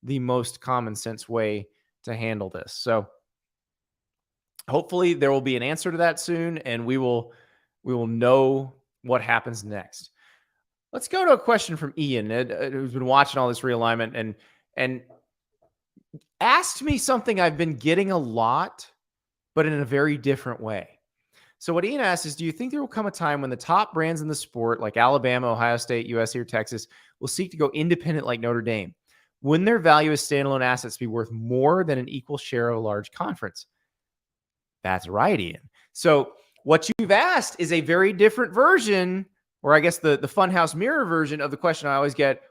the most common sense way to handle this. So hopefully there will be an answer to that soon, and we will know what happens next. Let's go to a question from Ian, who's been watching all this realignment and asked me something I've been getting a lot, but in a very different way. So what Ian asks is, do you think there will come a time when the top brands in the sport, like Alabama, Ohio State, USC, or Texas, will seek to go independent like Notre Dame? Wouldn't their value as standalone assets be worth more than an equal share of a large conference? That's right, Ian. So what you've asked is a very different version, or I guess the Funhouse Mirror version of the question I always get.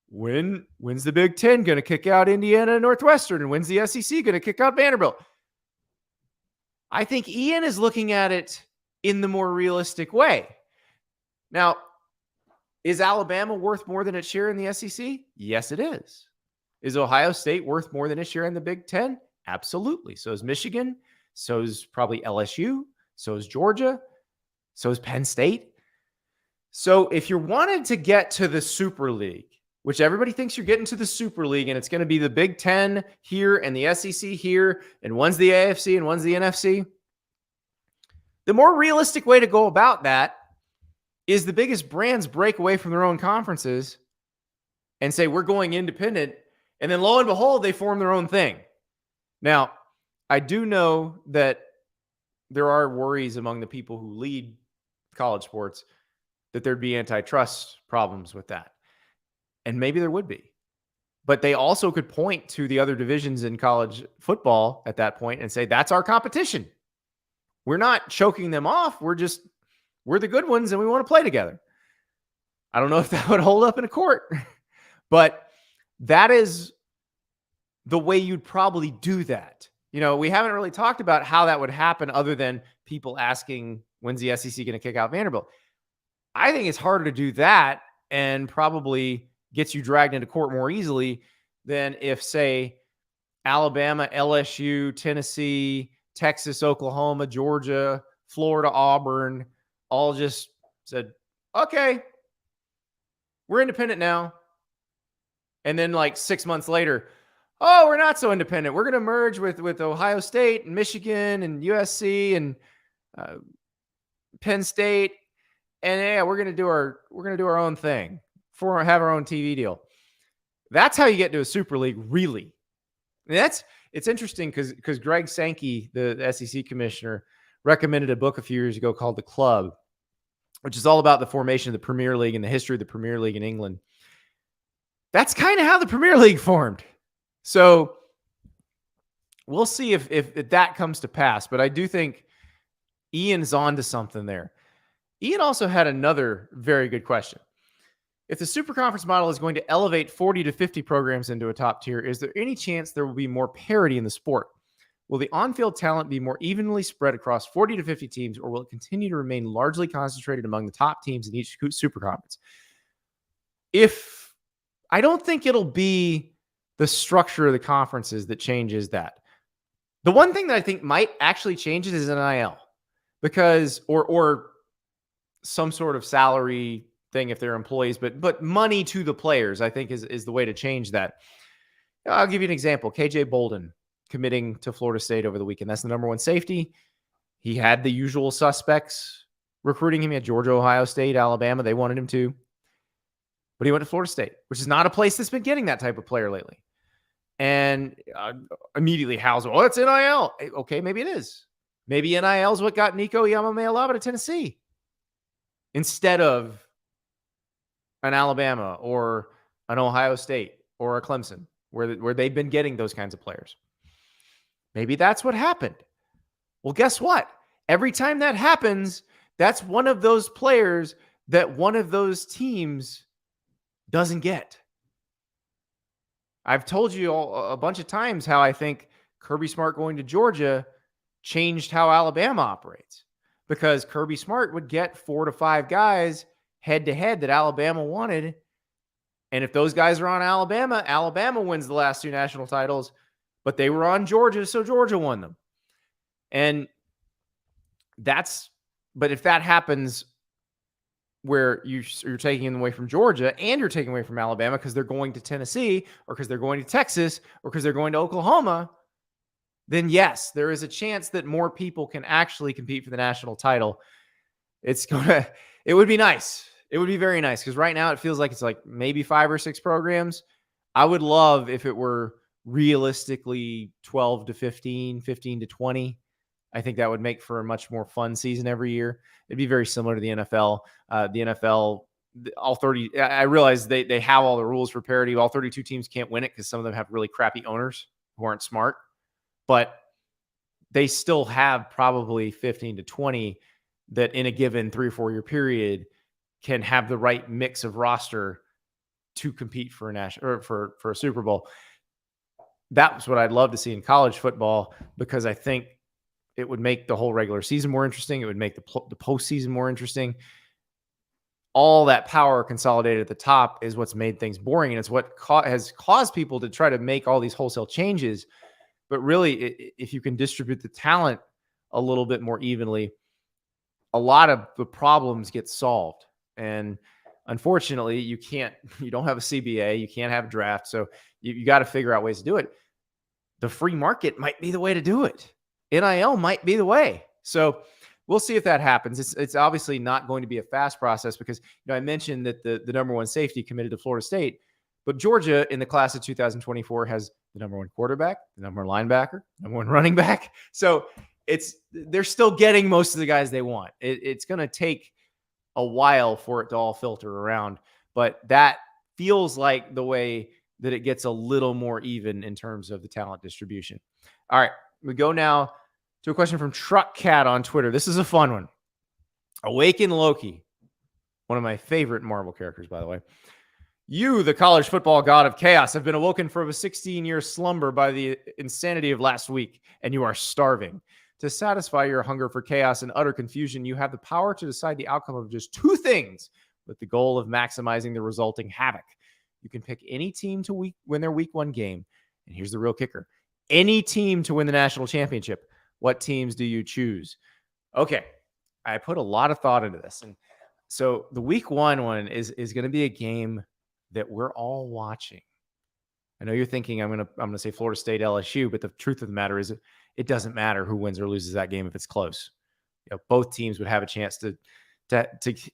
When's the Big Ten going to kick out Indiana and Northwestern? And when's the SEC going to kick out Vanderbilt? I think Ian is looking at it in the more realistic way. Now, is Alabama worth more than its share in the SEC? Yes, it is. Is Ohio State worth more than its share in the Big Ten? Absolutely. So is Michigan. So is probably LSU. So is Georgia. So is Penn State. So if you wanted to get to the Super League, which everybody thinks you're getting to the Super League, and it's going to be the Big Ten here and the SEC here, and one's the AFC and one's the NFC. The more realistic way to go about that is the biggest brands break away from their own conferences and say, we're going independent. And then lo and behold, they form their own thing. Now, I do know that there are worries among the people who lead college sports that there'd be antitrust problems with that. And maybe there would be. But they also could point to the other divisions in college football at that point and say, that's our competition. We're not choking them off. We're the good ones and we want to play together. I don't know if that would hold up in a court, but that is the way you'd probably do that. You know, we haven't really talked about how that would happen other than people asking, when's the SEC going to kick out Vanderbilt? I think it's harder to do that and probably gets you dragged into court more easily than if, say, Alabama, LSU, Tennessee, Texas, Oklahoma, Georgia, Florida, Auburn, all just said, okay, we're independent now. And then like 6 months later, oh, we're not so independent. We're going to merge with Ohio State and Michigan and USC and Penn State. And yeah, we're going to do our own thing. Have our own TV deal. That's how you get to a Super League, really. And it's interesting because Greg Sankey, the SEC commissioner, recommended a book a few years ago called The Club, which is all about the formation of the Premier League and the history of the Premier League in England. That's kind of how the Premier League formed. So we'll see if that comes to pass. But I do think Ian's on to something there. Ian also had another very good question. If the super conference model is going to elevate 40 to 50 programs into a top tier, is there any chance there will be more parity in the sport? Will the on-field talent be more evenly spread across 40 to 50 teams, or will it continue to remain largely concentrated among the top teams in each super conference? I don't think it'll be the structure of the conferences that changes that. The one thing that I think might actually change it is NIL, because or some sort of salary thing if they're employees, but money to the players, I think is the way to change that. I'll give you an example. KJ Bolden committing to Florida State over the weekend. That's the number one safety. He had the usual suspects recruiting him. He had Georgia, Ohio State, Alabama. They wanted him to. But he went to Florida State, which is not a place that's been getting that type of player lately. And immediately Hal's, oh, it's NIL. Okay, maybe it is. Maybe NIL is what got Nico Yamamayalaba to Tennessee instead of an Alabama or an Ohio State or a Clemson, where they've been getting those kinds of players. Maybe that's what happened. Well, guess what? Every time that happens, that's one of those players that one of those teams doesn't get. I've told you a bunch of times how I think Kirby Smart going to Georgia changed how Alabama operates, because Kirby Smart would get 4 to 5 guys head-to-head that Alabama wanted. And if those guys are on Alabama, Alabama wins the last 2 national titles, but they were on Georgia, so Georgia won them. And but if that happens where you're taking away from Georgia and you're taking away from Alabama because they're going to Tennessee or because they're going to Texas or because they're going to Oklahoma, then yes, there is a chance that more people can actually compete for the national title. It would be nice. It would be very nice because right now it feels like it's like maybe 5 or 6 programs. I would love if it were realistically 12 to 15, 15 to 20. I think that would make for a much more fun season every year. It'd be very similar to the NFL. The NFL, all 30, I realize they have all the rules for parity. All 32 teams can't win it because some of them have really crappy owners who aren't smart. But they still have probably 15 to 20 that in a given 3 or 4 year period can have the right mix of roster to compete for a national or for a Super Bowl. That's what I'd love to see in college football because I think it would make the whole regular season more interesting. It would make the postseason more interesting. All that power consolidated at the top is what's made things boring, and it's what has caused people to try to make all these wholesale changes. But really, if you can distribute the talent a little bit more evenly, a lot of the problems get solved. And unfortunately, you don't have a CBA, you can't have a draft. So you got to figure out ways to do it. The free market might be the way to do it. NIL might be the way. So we'll see if that happens. It's obviously not going to be a fast process because I mentioned that the number 1 safety committed to Florida State, but Georgia in the class of 2024 has the number 1 quarterback, the number 1 linebacker, number 1 running back. So they're still getting most of the guys they want. It's going to take a while for it to all filter around, but that feels like the way that it gets a little more even in terms of the talent distribution. All right, we go now to a question from Truck Cat on Twitter. This is a fun one. Awaken Loki, one of my favorite Marvel characters, by the way. You, the college football god of chaos, have been awoken from a 16-year slumber by the insanity of last week, and you are starving. To satisfy your hunger for chaos and utter confusion, you have the power to decide the outcome of just 2 things with the goal of maximizing the resulting havoc. You can pick any team to win their week 1 game. And here's the real kicker. Any team to win the national championship. What teams do you choose? Okay, I put a lot of thought into this. And so the week 1 one is going to be a game that we're all watching. I know you're thinking I'm going to say Florida State, LSU, but the truth of the matter is it doesn't matter who wins or loses that game if it's close. Both teams would have a chance to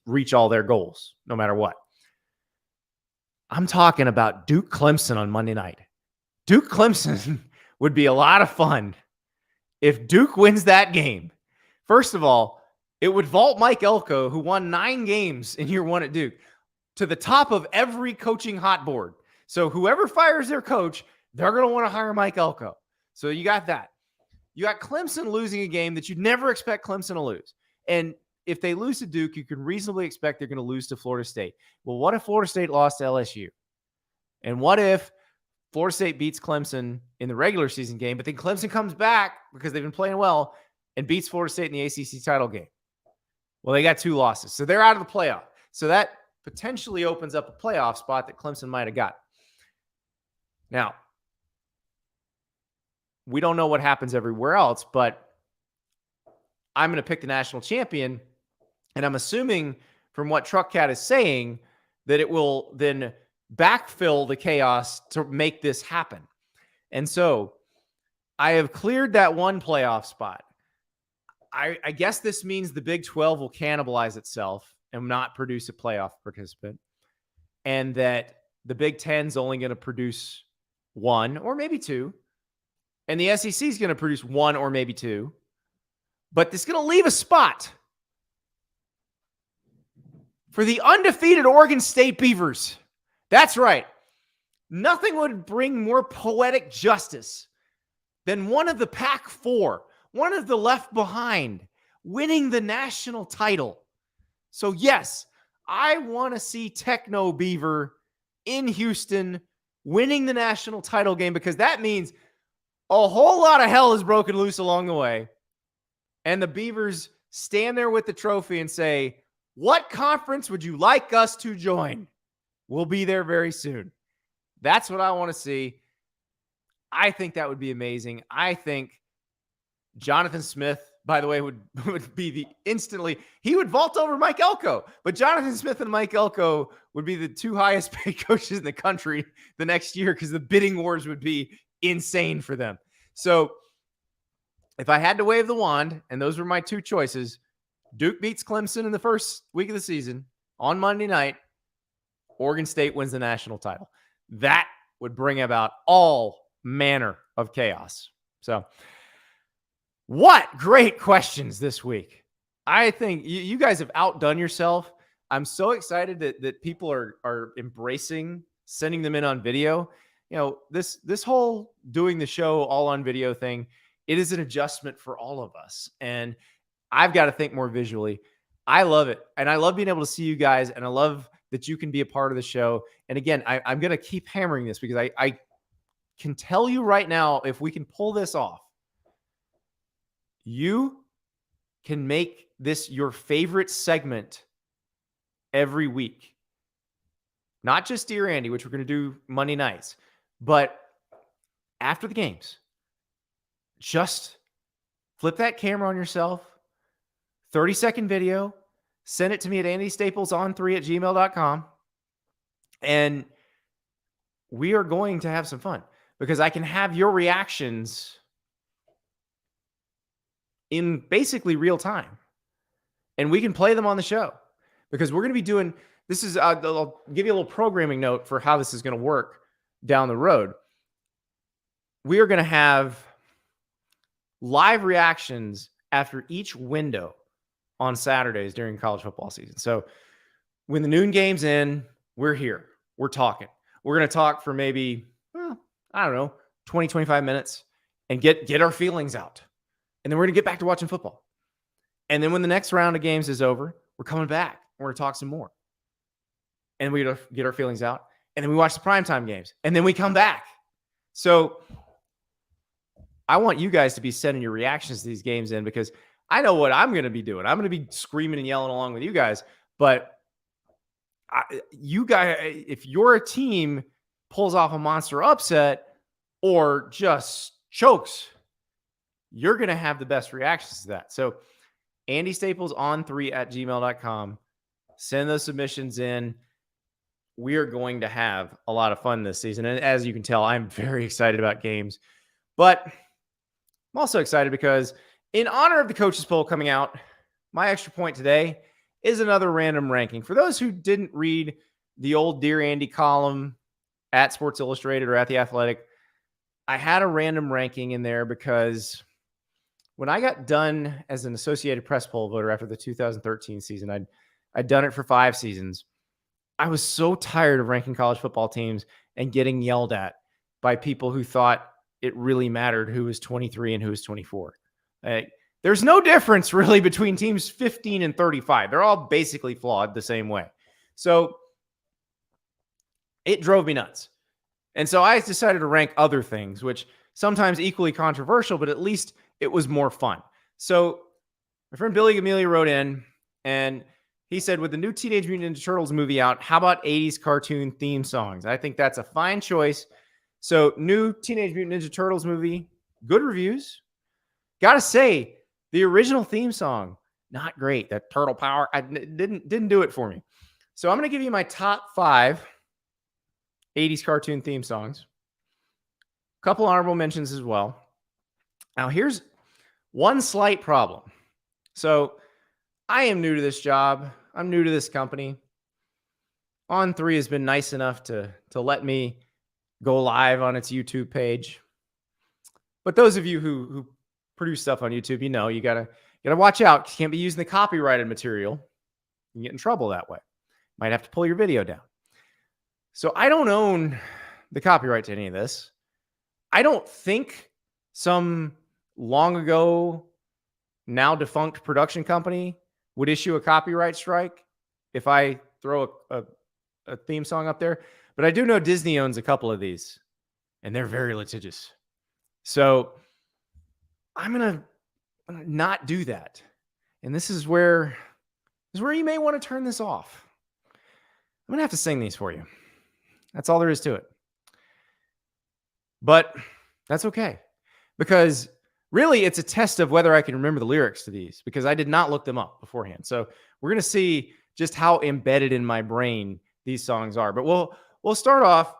reach all their goals, no matter what. I'm talking about Duke Clemson on Monday night. Duke Clemson would be a lot of fun if Duke wins that game. First of all, it would vault Mike Elko, who won 9 games in year 1 at Duke, to the top of every coaching hot board. So whoever fires their coach, they're going to want to hire Mike Elko. So you got that. You got Clemson losing a game that you'd never expect Clemson to lose. And if they lose to Duke, you can reasonably expect they're going to lose to Florida State. Well, what if Florida State lost to LSU? And what if Florida State beats Clemson in the regular season game, but then Clemson comes back because they've been playing well and beats Florida State in the ACC title game? Well, they got 2 losses. So they're out of the playoff. So that potentially opens up a playoff spot that Clemson might have got. Now, we don't know what happens everywhere else, but I'm going to pick the national champion, and I'm assuming from what Truck Cat is saying that it will then backfill the chaos to make this happen. And so I have cleared that 1 playoff spot. I guess this means the Big 12 will cannibalize itself and not produce a playoff participant, and that the Big 10 is only going to produce 1 or maybe 2, and the SEC is going to produce 1 or maybe 2, but it's going to leave a spot for the undefeated Oregon State Beavers. That's right. Nothing would bring more poetic justice than one of the Pac-4, one of the left behind, winning the national title. So yes, I want to see Techno Beaver in Houston winning the national title game, because that means a whole lot of hell is broken loose along the way. And the Beavers stand there with the trophy and say, what conference would you like us to join? We'll be there very soon. That's what I want to see. I think that would be amazing. I think Jonathan Smith by the way, would be he would vault over Mike Elko. But Jonathan Smith and Mike Elko would be the two highest paid coaches in the country the next year because the bidding wars would be insane for them. So if I had to wave the wand, and those were my two choices, Duke beats Clemson in the first week of the season on Monday night, Oregon State wins the national title. That would bring about all manner of chaos. So what great questions this week. I think you guys have outdone yourself. I'm so excited that people are embracing sending them in on video. You know, this whole doing the show all on video thing, it is an adjustment for all of us. And I've got to think more visually. I love it. And I love being able to see you guys. And I love that you can be a part of the show. And again, I'm going to keep hammering this because I can tell you right now, if we can pull this off, you can make this your favorite segment every week. Not just Dear Andy, which we're going to do Monday nights, but after the games, just flip that camera on yourself, 30-second video, send it to me at andystapleson3@gmail.com, and we are going to have some fun because I can have your reactions in basically real time, and we can play them on the show because we're going to be doing this. I'll give you a little programming note for how this is going to work down the road. We are going to have live reactions after each window on Saturdays during college football season. So when the noon game's in, we're here. We're talking. We're going to talk for maybe, I don't know, 20, 25 minutes and get our feelings out. And then we're going to get back to watching football. And then when the next round of games is over, we're coming back. We're going to talk some more. And we get our feelings out. And then we watch the primetime games. And then we come back. So I want you guys to be sending your reactions to these games in because I know what I'm going to be doing. I'm going to be screaming and yelling along with you guys. But you guys, if your team pulls off a monster upset or just chokes, you're going to have the best reactions to that. So andystapleson3@gmail.com. Send those submissions in. We are going to have a lot of fun this season. And as you can tell, I'm very excited about games. But I'm also excited because in honor of the coaches poll coming out, my extra point today is another random ranking. For those who didn't read the old Dear Andy column at Sports Illustrated or at The Athletic, I had a random ranking in there because when I got done as an Associated Press poll voter after the 2013 season, I'd done it for 5 seasons. I was so tired of ranking college football teams and getting yelled at by people who thought it really mattered who was 23 and who was 24. There's no difference really between teams 15 and 35. They're all basically flawed the same way. So it drove me nuts. And so I decided to rank other things, which sometimes equally controversial, but at least it was more fun. So my friend Billy Gamelia wrote in and he said, with the new Teenage Mutant Ninja Turtles movie out, how about 80s cartoon theme songs? I think that's a fine choice. So new Teenage Mutant Ninja Turtles movie, good reviews. Gotta say, the original theme song, not great. That Turtle Power, didn't do it for me. So I'm going to give you my top 5 80s cartoon theme songs. A couple honorable mentions as well. Now here's one slight problem. So I am new to this job. I'm new to this company. On3 has been nice enough to let me go live on its YouTube page. But those of you who produce stuff on YouTube, you know, you gotta watch out. You can't be using the copyrighted material. You can get in trouble that way. Might have to pull your video down. So I don't own the copyright to any of this. I don't think some long ago, now defunct production company would issue a copyright strike if I throw a theme song up there. But I do know Disney owns a couple of these, and they're very litigious. So I'm gonna not do that. And this is where you may want to turn this off. I'm gonna have to sing these for you. That's all there is to it. But that's okay, because really, it's a test of whether I can remember the lyrics to these because I did not look them up beforehand. So we're going to see just how embedded in my brain these songs are. But we'll start off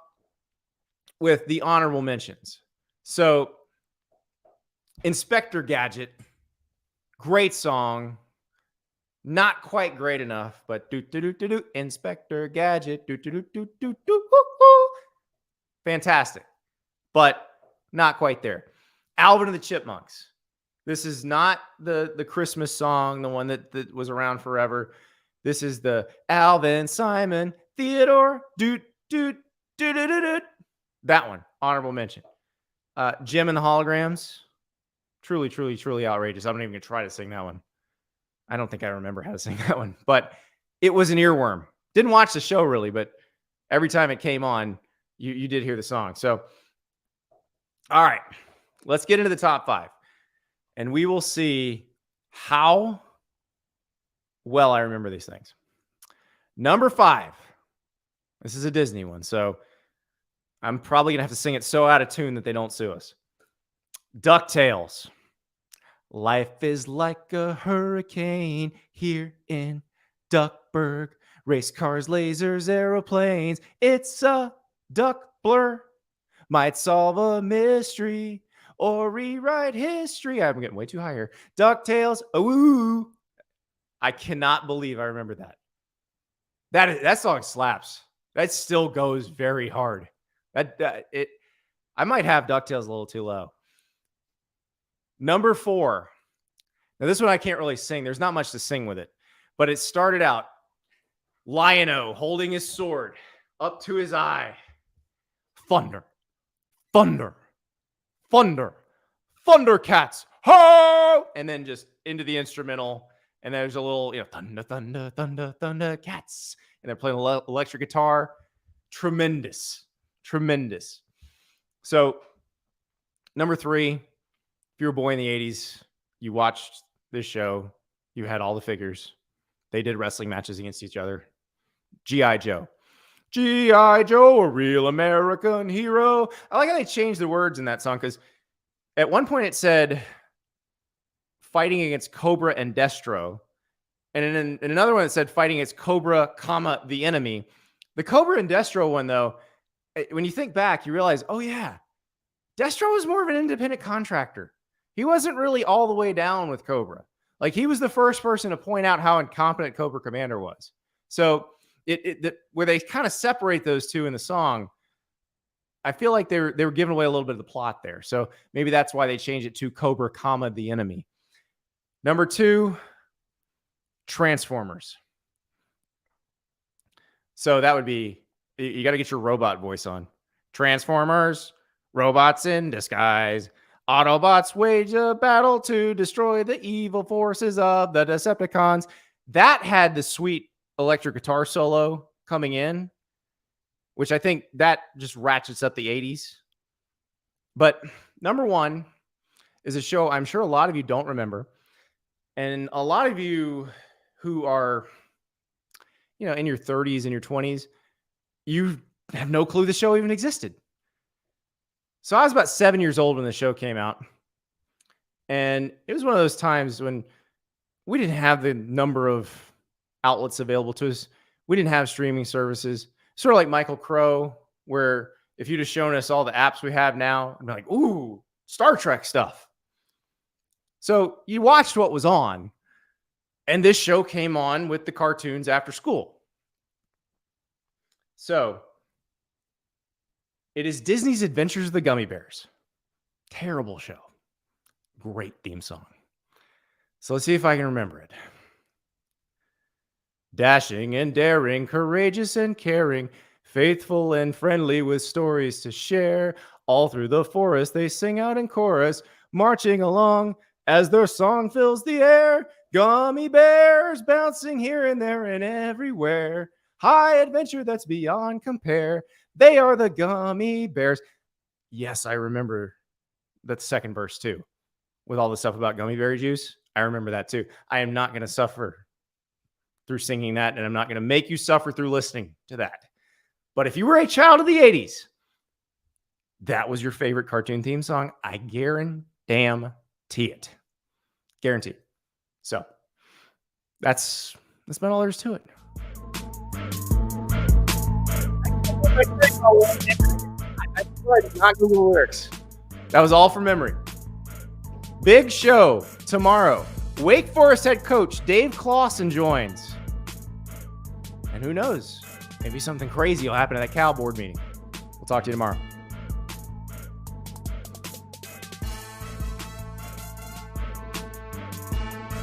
with the honorable mentions. So Inspector Gadget, great song. Not quite great enough, but do Inspector Gadget, do. Fantastic, but not quite there. Alvin and the Chipmunks. This is not the Christmas song, the one that was around forever. This is the Alvin, Simon, Theodore, do. That one, honorable mention. Jim and the Holograms. Truly outrageous. I'm not even going to try to sing that one. I don't think I remember how to sing that one, but it was an earworm. Didn't watch the show really, but every time it came on, you did hear the song. So, all right, let's get into the top 5, and we will see how well I remember these things. Number 5. This is a Disney one, so I'm probably going to have to sing it so out of tune that they don't sue us. DuckTales. Life is like a hurricane here in Duckburg. Race cars, lasers, aeroplanes. It's a duck blur. Might solve a mystery or rewrite history. I'm getting way too high here. DuckTales. Ooh. I cannot believe I remember that. That song slaps. That still goes very hard. I might have DuckTales a little too low. Number 4. Now, this one I can't really sing. There's not much to sing with it. But it started out, Lion-O holding his sword up to his eye. Thunder. Thunder. Thunder. Thundercats. Ho! And then just into the instrumental. And there's a little, thunder, thunder, thunder, thunder, cats. And they're playing electric guitar. Tremendous. Tremendous. So, number 3. If you were a boy in the 80s, you watched this show, you had all the figures. They did wrestling matches against each other. G.I. Joe. G.I. Joe, a real American hero. I like how they changed the words in that song because at one point it said fighting against Cobra and Destro. And in another one it said fighting against Cobra, the enemy. The Cobra and Destro one, though, when you think back, you realize, oh, yeah, Destro was more of an independent contractor. He wasn't really all the way down with Cobra. Like, he was the first person to point out how incompetent Cobra Commander was. So where they kind of separate those two in the song, I feel like they were giving away a little bit of the plot there. So maybe that's why they changed it to Cobra, the enemy. Number 2, Transformers. So that would be, you got to get your robot voice on. Transformers, robots in disguise. Autobots wage a battle to destroy the evil forces of the Decepticons. That had the sweet electric guitar solo coming in, which I think that just ratchets up the 80s. But number 1 is a show I'm sure a lot of you don't remember. And a lot of you who are, in your 30s and your 20s, you have no clue the show even existed. So I was about 7 years old when the show came out. And it was one of those times when we didn't have the number of outlets available to us. We didn't have streaming services. Sort of like Michael Crow, where if you'd have shown us all the apps we have now, I'd be like, ooh, Star Trek stuff. So you watched what was on. And this show came on with the cartoons after school. So it is Disney's Adventures of the Gummy Bears. Terrible show. Great theme song. So let's see if I can remember it. Dashing and daring, courageous and caring, faithful and friendly with stories to share. All through the forest they sing out in chorus, marching along as their song fills the air. Gummy bears bouncing here and there and everywhere. High adventure that's beyond compare. They are the gummy bears. Yes, I remember that second verse too. With all the stuff about gummy berry juice, I remember that too. I am not going to suffer through singing that, and I'm not going to make you suffer through listening to that. But if you were a child of the 80s, that was your favorite cartoon theme song, I guarantee it. Guaranteed. So that's about all there is to it. I did not Google the lyrics. That was all from memory. Big show tomorrow. Wake Forest head coach Dave Clawson joins. And who knows? Maybe something crazy will happen at that Cal board meeting. We'll talk to you tomorrow.